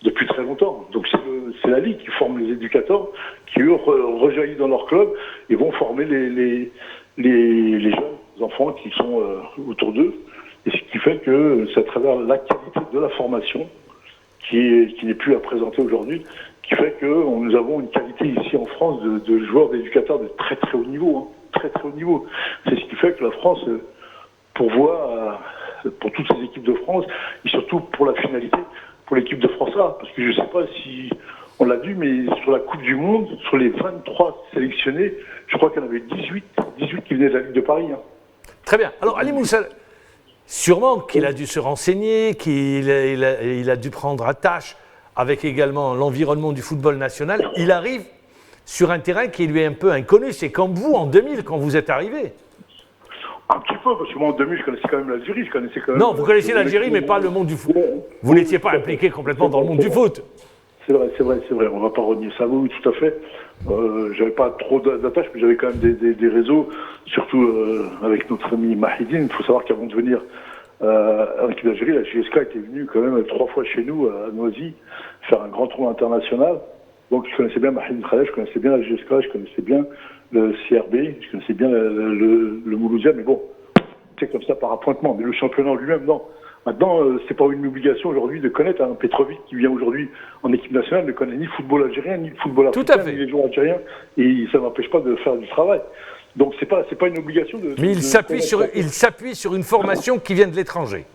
depuis très longtemps. Donc c'est la Ligue qui forme les éducateurs, qui eux rejaillissent dans leur club et vont former les jeunes enfants qui sont autour d'eux. Et ce qui fait que c'est à travers la qualité de la formation qui n'est plus à présenter aujourd'hui, qui fait que nous avons une qualité ici en France de joueurs, d'éducateurs de très très haut niveau. Hein, très très haut niveau. C'est ce qui fait que la France pourvoit pour toutes ces équipes de France et surtout pour la finalité, pour l'équipe de France A. Parce que je ne sais pas si on l'a vu, mais sur la Coupe du Monde, sur les 23 sélectionnés, je crois qu'il y en avait 18 qui venaient de la Ligue de Paris. Hein. Très bien. Alors Ali Mousser, sûrement qu'il a dû se renseigner, qu'il a dû prendre attache avec également l'environnement du football national. Il arrive sur un terrain qui lui est un peu inconnu. C'est comme vous en 2000 quand vous êtes arrivé. Un petit peu, parce que moi en 2000, je connaissais quand même l'Algérie. Je connaissais quand même, Non, vous connaissiez l'Algérie, mais pas le monde du foot. Vous n'étiez pas impliqué complètement dans le monde du foot. C'est vrai. On ne va pas renier ça, oui, tout à fait. J'avais pas trop d'attaches, mais j'avais quand même des réseaux, surtout avec notre ami Mahidine. Il faut savoir qu'avant de venir en équipe d'Algérie, la GSK était venue quand même 3 fois chez nous à Noisy faire un grand tournoi international. Donc je connaissais bien Mahidine Khaled, je connaissais bien la GSK, je connaissais bien le CRB, je connaissais bien le Mouloudia, mais bon, c'est comme ça par appointement. Mais le championnat lui-même, non. Maintenant, c'est pas une obligation aujourd'hui de connaître un Petrovic qui vient aujourd'hui en équipe nationale, ne connaît ni le football algérien, ni le football africain, ni les joueurs algériens, et ça n'empêche pas de faire du travail. Donc c'est pas une obligation de. Mais il s'appuie sur une formation qui vient de l'étranger.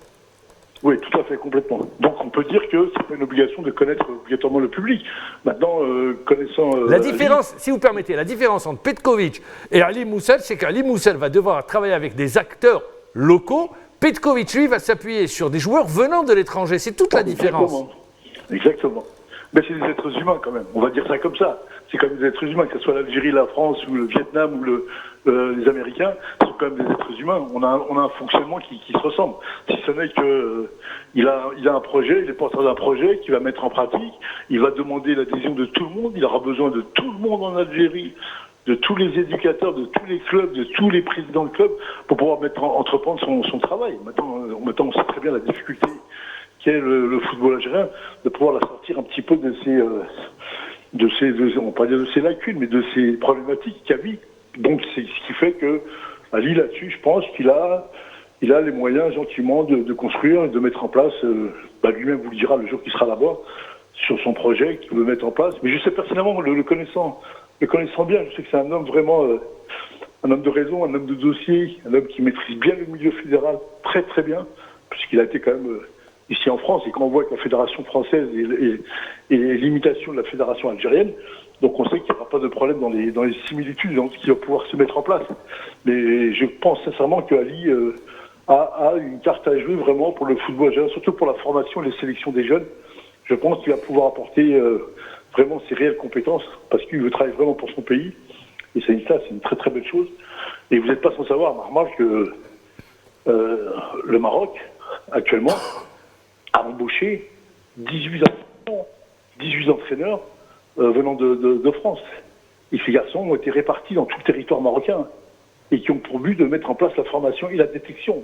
Oui, tout à fait, complètement. Donc on peut dire que c'est pas une obligation de connaître obligatoirement le public. Maintenant, connaissant... la différence, si vous permettez, la différence entre Petkovic et Ali Moussel, c'est qu'Ali Moussel va devoir travailler avec des acteurs locaux. Petkovic, lui, va s'appuyer sur des joueurs venant de l'étranger. C'est toute la différence. Exactement. Mais c'est des êtres humains quand même. On va dire ça comme ça. C'est comme des êtres humains, que ce soit l'Algérie, la France ou le Vietnam ou les Américains, ce sont quand même des êtres humains. On a un fonctionnement qui se ressemble. Si ce n'est que il a un projet, il est porteur d'un projet qu'il va mettre en pratique. Il va demander l'adhésion de tout le monde. Il aura besoin de tout le monde en Algérie, de tous les éducateurs, de tous les clubs, de tous les présidents de clubs pour pouvoir entreprendre son travail. Maintenant, on sait très bien la difficulté qu'est le football algérien, de pouvoir la sortir un petit peu de ses on va pas dire de ses lacunes, mais de ses problématiques qu'il vit. Donc c'est ce qui fait que Ali là-dessus, je pense qu'il a les moyens gentiment de construire et de mettre en place. Lui-même vous le dira le jour qu'il sera là-bas sur son projet qu'il veut mettre en place. Mais je sais personnellement, le connaissant bien, je sais que c'est un homme vraiment un homme de raison, un homme de dossier, un homme qui maîtrise bien le milieu fédéral très très bien, puisqu'il a été quand même ici en France, et quand on voit que la fédération française et l'imitation de la fédération algérienne, donc on sait qu'il n'y aura pas de problème dans les similitudes, dans ce qui va pouvoir se mettre en place. Mais je pense sincèrement qu'Ali a une carte à jouer vraiment pour le football algérien, surtout pour la formation et les sélections des jeunes. Je pense qu'il va pouvoir apporter vraiment ses réelles compétences, parce qu'il veut travailler vraiment pour son pays, et c'est une très très belle chose. Et vous n'êtes pas sans savoir, Marmal, que le Maroc, actuellement, a embauché 18 entraîneurs venant de France. Et ces garçons ont été répartis dans tout le territoire marocain et qui ont pour but de mettre en place la formation et la détection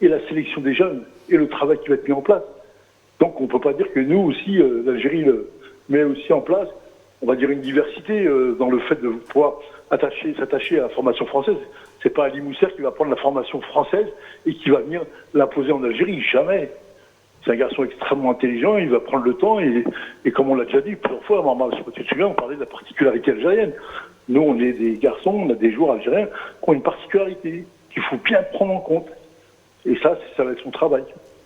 et la sélection des jeunes et le travail qui va être mis en place. Donc on ne peut pas dire que nous aussi, l'Algérie met aussi en place, on va dire, une diversité dans le fait de pouvoir s'attacher à la formation française. C'est pas Ali Mousser qui va prendre la formation française et qui va venir l'imposer en Algérie. Jamais. C'est un garçon extrêmement intelligent, il va prendre le temps et comme on l'a déjà dit plusieurs fois, Marmal, je sais pas si tu te souviens, on parlait de la particularité algérienne. Nous, on est des garçons, on a des joueurs algériens qui ont une particularité qu'il faut bien prendre en compte. Et ça va être son travail.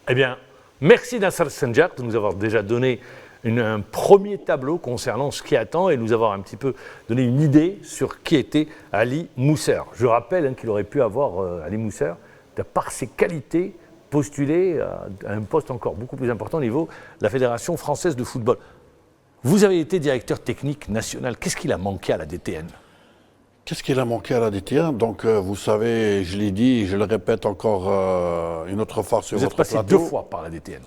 Eh bien, merci Nasser Senjar de nous avoir déjà donné un premier tableau concernant ce qui attend et nous avoir un petit peu donné une idée sur qui était Ali Mousser. Je rappelle qu'il aurait pu avoir, Ali Mousser, de par ses qualités, postuler à un poste encore beaucoup plus important au niveau de la Fédération française de football. Vous avez été directeur technique national. Qu'est-ce qu'il a manqué à la DTN ? Qu'est-ce qu'il a manqué à la DTN ? Donc, vous savez, je l'ai dit, je le répète encore une autre fois sur votre plateau. Vous êtes passé 2 fois par la DTN.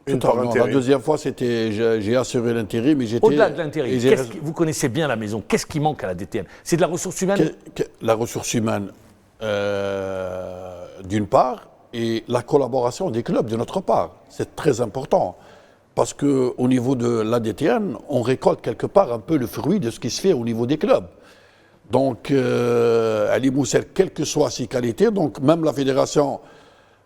La deuxième fois, j'ai assuré l'intérim, mais j'étais... Au-delà de l'intérim, vous connaissez bien la maison. Qu'est-ce qui manque à la DTN ? C'est de la ressource humaine ? La ressource humaine, d'une part, et la collaboration des clubs de notre part. C'est très important. Parce qu'au niveau de l'ADTN, on récolte quelque part un peu le fruit de ce qui se fait au niveau des clubs. Donc, Ali Mousser, quelles que soient ses qualités, donc même la fédération,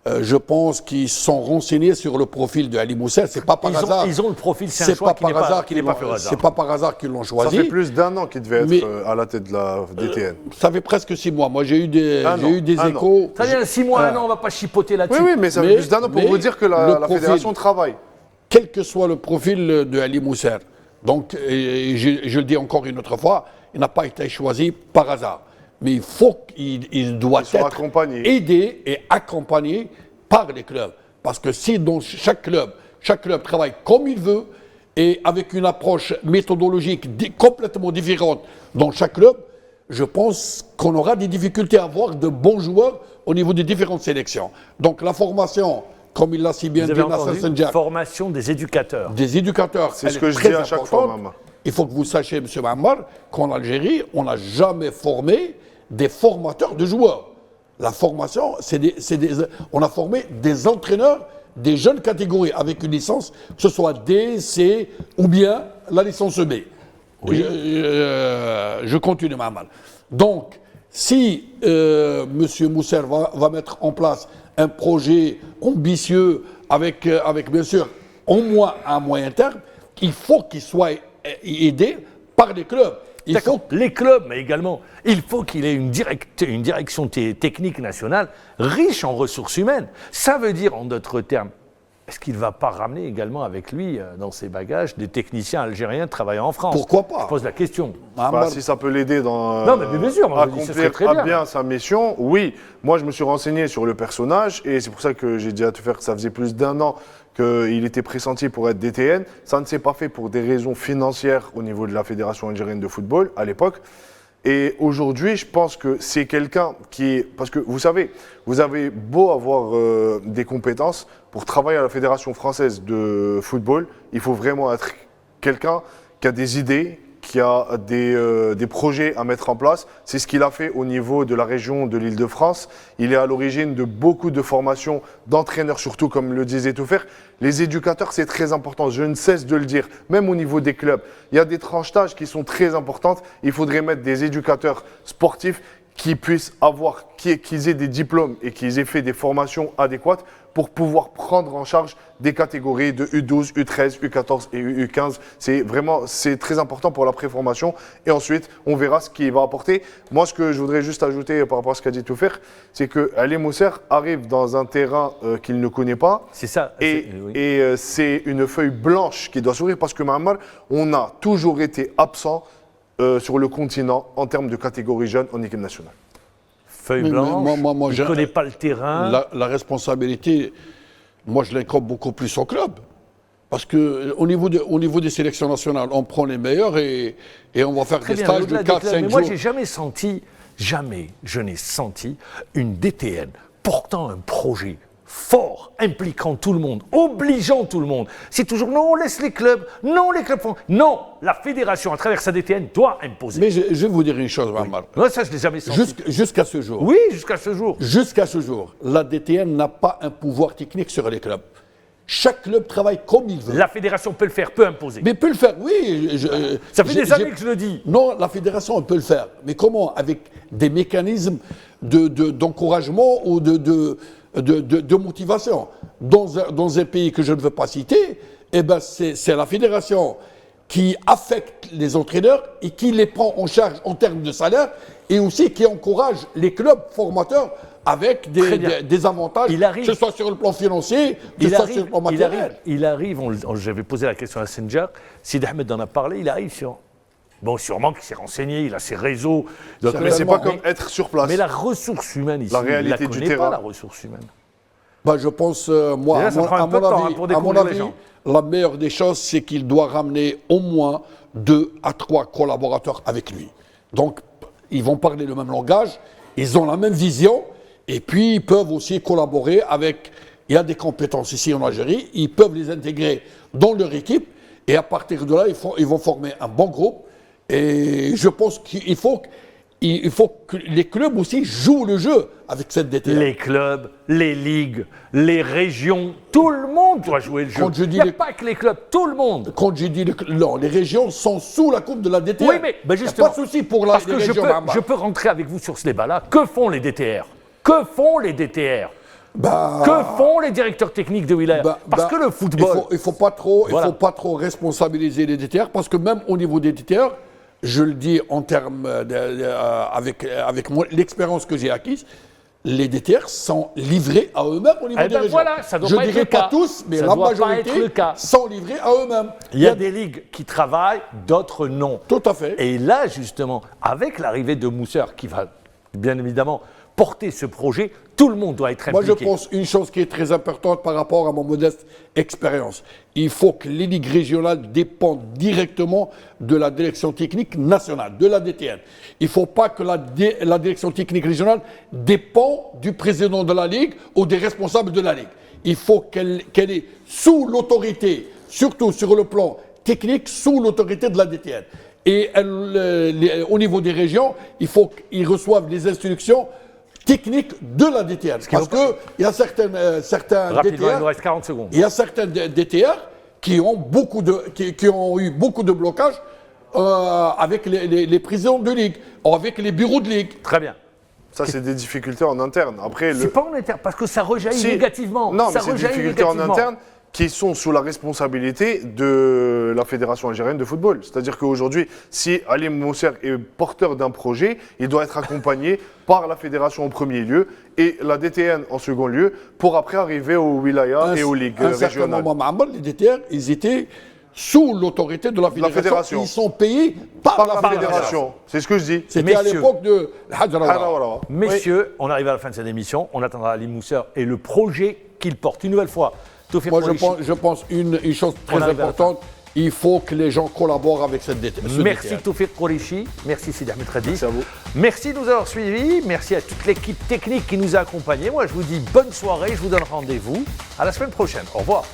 je pense qu'ils sont renseignés sur le profil de Ali Mousser. C'est pas par hasard. Ils ont le profil, c'est un choix qui n'est pas fait au hasard. C'est pas par hasard qu'ils l'ont choisi. Ça fait plus d'1 an qu'il devait être à la tête de la DTN. Ça fait presque 6 mois. Moi, j'ai eu des échos. Ça vient 6 mois, 1 an, on ne va pas chipoter là-dessus. Oui, mais ça fait plus d'1 an pour vous dire que la fédération travaille. Quel que soit le profil de Ali Mousser, donc, je le dis encore une autre fois, il n'a pas été choisi par hasard. Mais il doit être aidé et accompagné par les clubs. Parce que si dans chaque club travaille comme il veut et avec une approche méthodologique complètement différente dans chaque club, je pense qu'on aura des difficultés à avoir de bons joueurs au niveau des différentes sélections. Donc la formation, comme il l'a si bien Vous dit avez Nasser entendu, Senjak, formation des éducateurs. des éducateurs, C'est ce elle que est je très dis à chaque importante. fois, Maman. Il faut que vous sachiez, M. Mammar, qu'en Algérie, on n'a jamais formé des formateurs de joueurs. La formation, on a formé des entraîneurs des jeunes catégories avec une licence, que ce soit D, C ou bien la licence B. Oui. Je continue, Mammar. Donc, si M. Mousser va mettre en place un projet ambitieux avec bien sûr au moins un moyen terme, il faut qu'il soit aidé par les clubs. Les clubs, mais également, il faut qu'il ait une direction technique nationale riche en ressources humaines. Ça veut dire, en d'autres termes, est-ce qu'il ne va pas ramener également avec lui, dans ses bagages, des techniciens algériens travaillant en France? Pourquoi pas? Je pose la question. Si ça peut l'aider dans non, mais bien sûr, accomplir bien sa mission, oui. Moi, je me suis renseigné sur le personnage et c'est pour ça que j'ai dit à te faire que ça faisait plus d'1 an qu'il était pressenti pour être DTN. Ça ne s'est pas fait pour des raisons financières au niveau de la Fédération algérienne de football à l'époque. Et aujourd'hui, je pense que c'est quelqu'un qui est... Parce que vous savez, vous avez beau avoir des compétences, pour travailler à la Fédération française de football, il faut vraiment être quelqu'un qui a des idées, qui a des projets à mettre en place. C'est ce qu'il a fait au niveau de la région de l'Île-de-France. Il est à l'origine de beaucoup de formations d'entraîneurs, surtout comme le disait Toufer. Les éducateurs, c'est très important, je ne cesse de le dire, même au niveau des clubs. Il y a des tranches d'âge qui sont très importantes. Il faudrait mettre des éducateurs sportifs qui puissent avoir, qu'ils aient des diplômes et qu'ils aient fait des formations adéquates pour pouvoir prendre en charge des catégories de U12, U13, U14 et U15. C'est très important pour la préformation. Et ensuite, on verra ce qu'il va apporter. Moi, ce que je voudrais juste ajouter par rapport à ce qu'a dit Toufer, c'est que Ali Mousser arrive dans un terrain qu'il ne connaît pas. C'est ça. Et c'est une feuille blanche qui doit s'ouvrir parce que Mammar, on a toujours été absent sur le continent en termes de catégorie jeune en équipe nationale. Feuille blanche, moi, il ne connaît pas le terrain. La responsabilité, moi je l'incombe beaucoup plus au club. Parce qu'au niveau des sélections nationales, on prend les meilleurs et on va faire des stages de 4-5 jours. Moi, j'ai jamais senti, je n'ai senti une DTN portant un projet fort, impliquant tout le monde, obligeant tout le monde. C'est toujours non, on laisse les clubs, non, les clubs font. Non, la fédération, à travers sa DTN, doit imposer. Mais je vais vous dire une chose, Mammar. Oui. Ça, je ne l'ai jamais senti. Jusqu'à ce jour. Oui, jusqu'à ce jour. Jusqu'à ce jour, la DTN n'a pas un pouvoir technique sur les clubs. Chaque club travaille comme il veut. La fédération peut le faire, peut imposer. Mais peut le faire, oui. Ça fait des années que je le dis. Non, la fédération peut le faire. Mais comment? Avec des mécanismes d'encouragement ou de motivation. Dans un pays que je ne veux pas citer, eh ben c'est la fédération qui affecte les entraîneurs et qui les prend en charge en termes de salaire et aussi qui encourage les clubs formateurs avec des avantages, que ce soit sur le plan financier, que ce soit sur le plan matériel. Il arrive, j'avais posé la question à Senjak, Sid Ahmed en a parlé, il arrive sur... Bon, sûrement qu'il s'est renseigné, il a ses réseaux. Mais c'est pas comme être sur place. Mais la ressource humaine ici, la réalité il ne la connaît pas, la ressource humaine. Bah, je pense, moi, à mon avis, la meilleure des choses, c'est qu'il doit ramener au moins 2 à 3 collaborateurs avec lui. Donc, ils vont parler le même langage, ils ont la même vision, et puis ils peuvent aussi collaborer avec... Il y a des compétences ici en Algérie, ils peuvent les intégrer dans leur équipe, et à partir de là, ils vont former un bon groupe. Et je pense qu'il faut que les clubs aussi jouent le jeu avec cette DTN. Les clubs, les ligues, les régions, tout le monde doit jouer le jeu. Il n'y a pas que les clubs, tout le monde. Quand je dis non, les régions sont sous la coupe de la DTR. Oui, mais justement, pas de souci pour parce que je peux rentrer avec vous sur ce débat-là. Que font les DTR? Que font les DTR? Que font les directeurs techniques de wilaya? Parce que le football... Il ne faut pas trop responsabiliser les DTR, parce que même au niveau des DTR, je le dis en termes avec l'expérience que j'ai acquise, les DTR sont livrés à eux-mêmes au niveau des régions. Voilà, ça doit je pas dirais être le cas. pas tous, mais ça la majorité sont livrés à eux-mêmes. Il y a des ligues qui travaillent, d'autres non. Tout à fait. Et là, justement, avec l'arrivée de Mousser, qui va bien évidemment porter ce projet. Tout le monde doit être Moi, impliqué. je pense une chose qui est très importante par rapport à ma modeste expérience. Il faut que les ligues régionales dépendent directement de la direction technique nationale, de la DTN. Il ne faut pas que la direction technique régionale dépend du président de la ligue ou des responsables de la ligue. Il faut qu'elle est sous l'autorité, surtout sur le plan technique, sous l'autorité de la DTN. Et au niveau des régions, il faut qu'ils reçoivent les instructions techniques de la DTR. Parce qu'il y a certains Rapidement, DTR, il nous reste 40 secondes. il y a certains DTR qui ont eu beaucoup de blocages avec les présidents de ligue, ou avec les bureaux de ligue. Très bien. Ça, c'est des difficultés en interne. Après, C'est pas en interne, parce que ça rejaillit négativement. Non, ça mais c'est des rejaillit difficultés en négativement. interne qui sont sous la responsabilité de la Fédération algérienne de football. C'est-à-dire qu'aujourd'hui, si Ali Mousser est porteur d'un projet, il doit être accompagné par la Fédération en premier lieu et la DTN en second lieu, pour après arriver aux wilayas et aux ligues À un certain régionales. moment, les DTR, ils étaient sous l'autorité de la fédération. Ils sont payés par la fédération. C'est ce que je dis. C'était à Messieurs. l'époque de Hadj Rawa. Voilà. Messieurs, on arrive à la fin de cette émission. On attendra Ali Mousser et le projet qu'il porte. Une nouvelle fois, Tawfiq Moi, Kourichi. je pense une chose très On arrive à la importante, il faut que les gens collaborent avec cette DTN. Merci Tawfiq Kourichi, merci Sidi Ahmed Radi. Merci à vous. Merci de nous avoir suivis, merci à toute l'équipe technique qui nous a accompagnés. Moi, je vous dis bonne soirée, je vous donne rendez-vous à la semaine prochaine. Au revoir.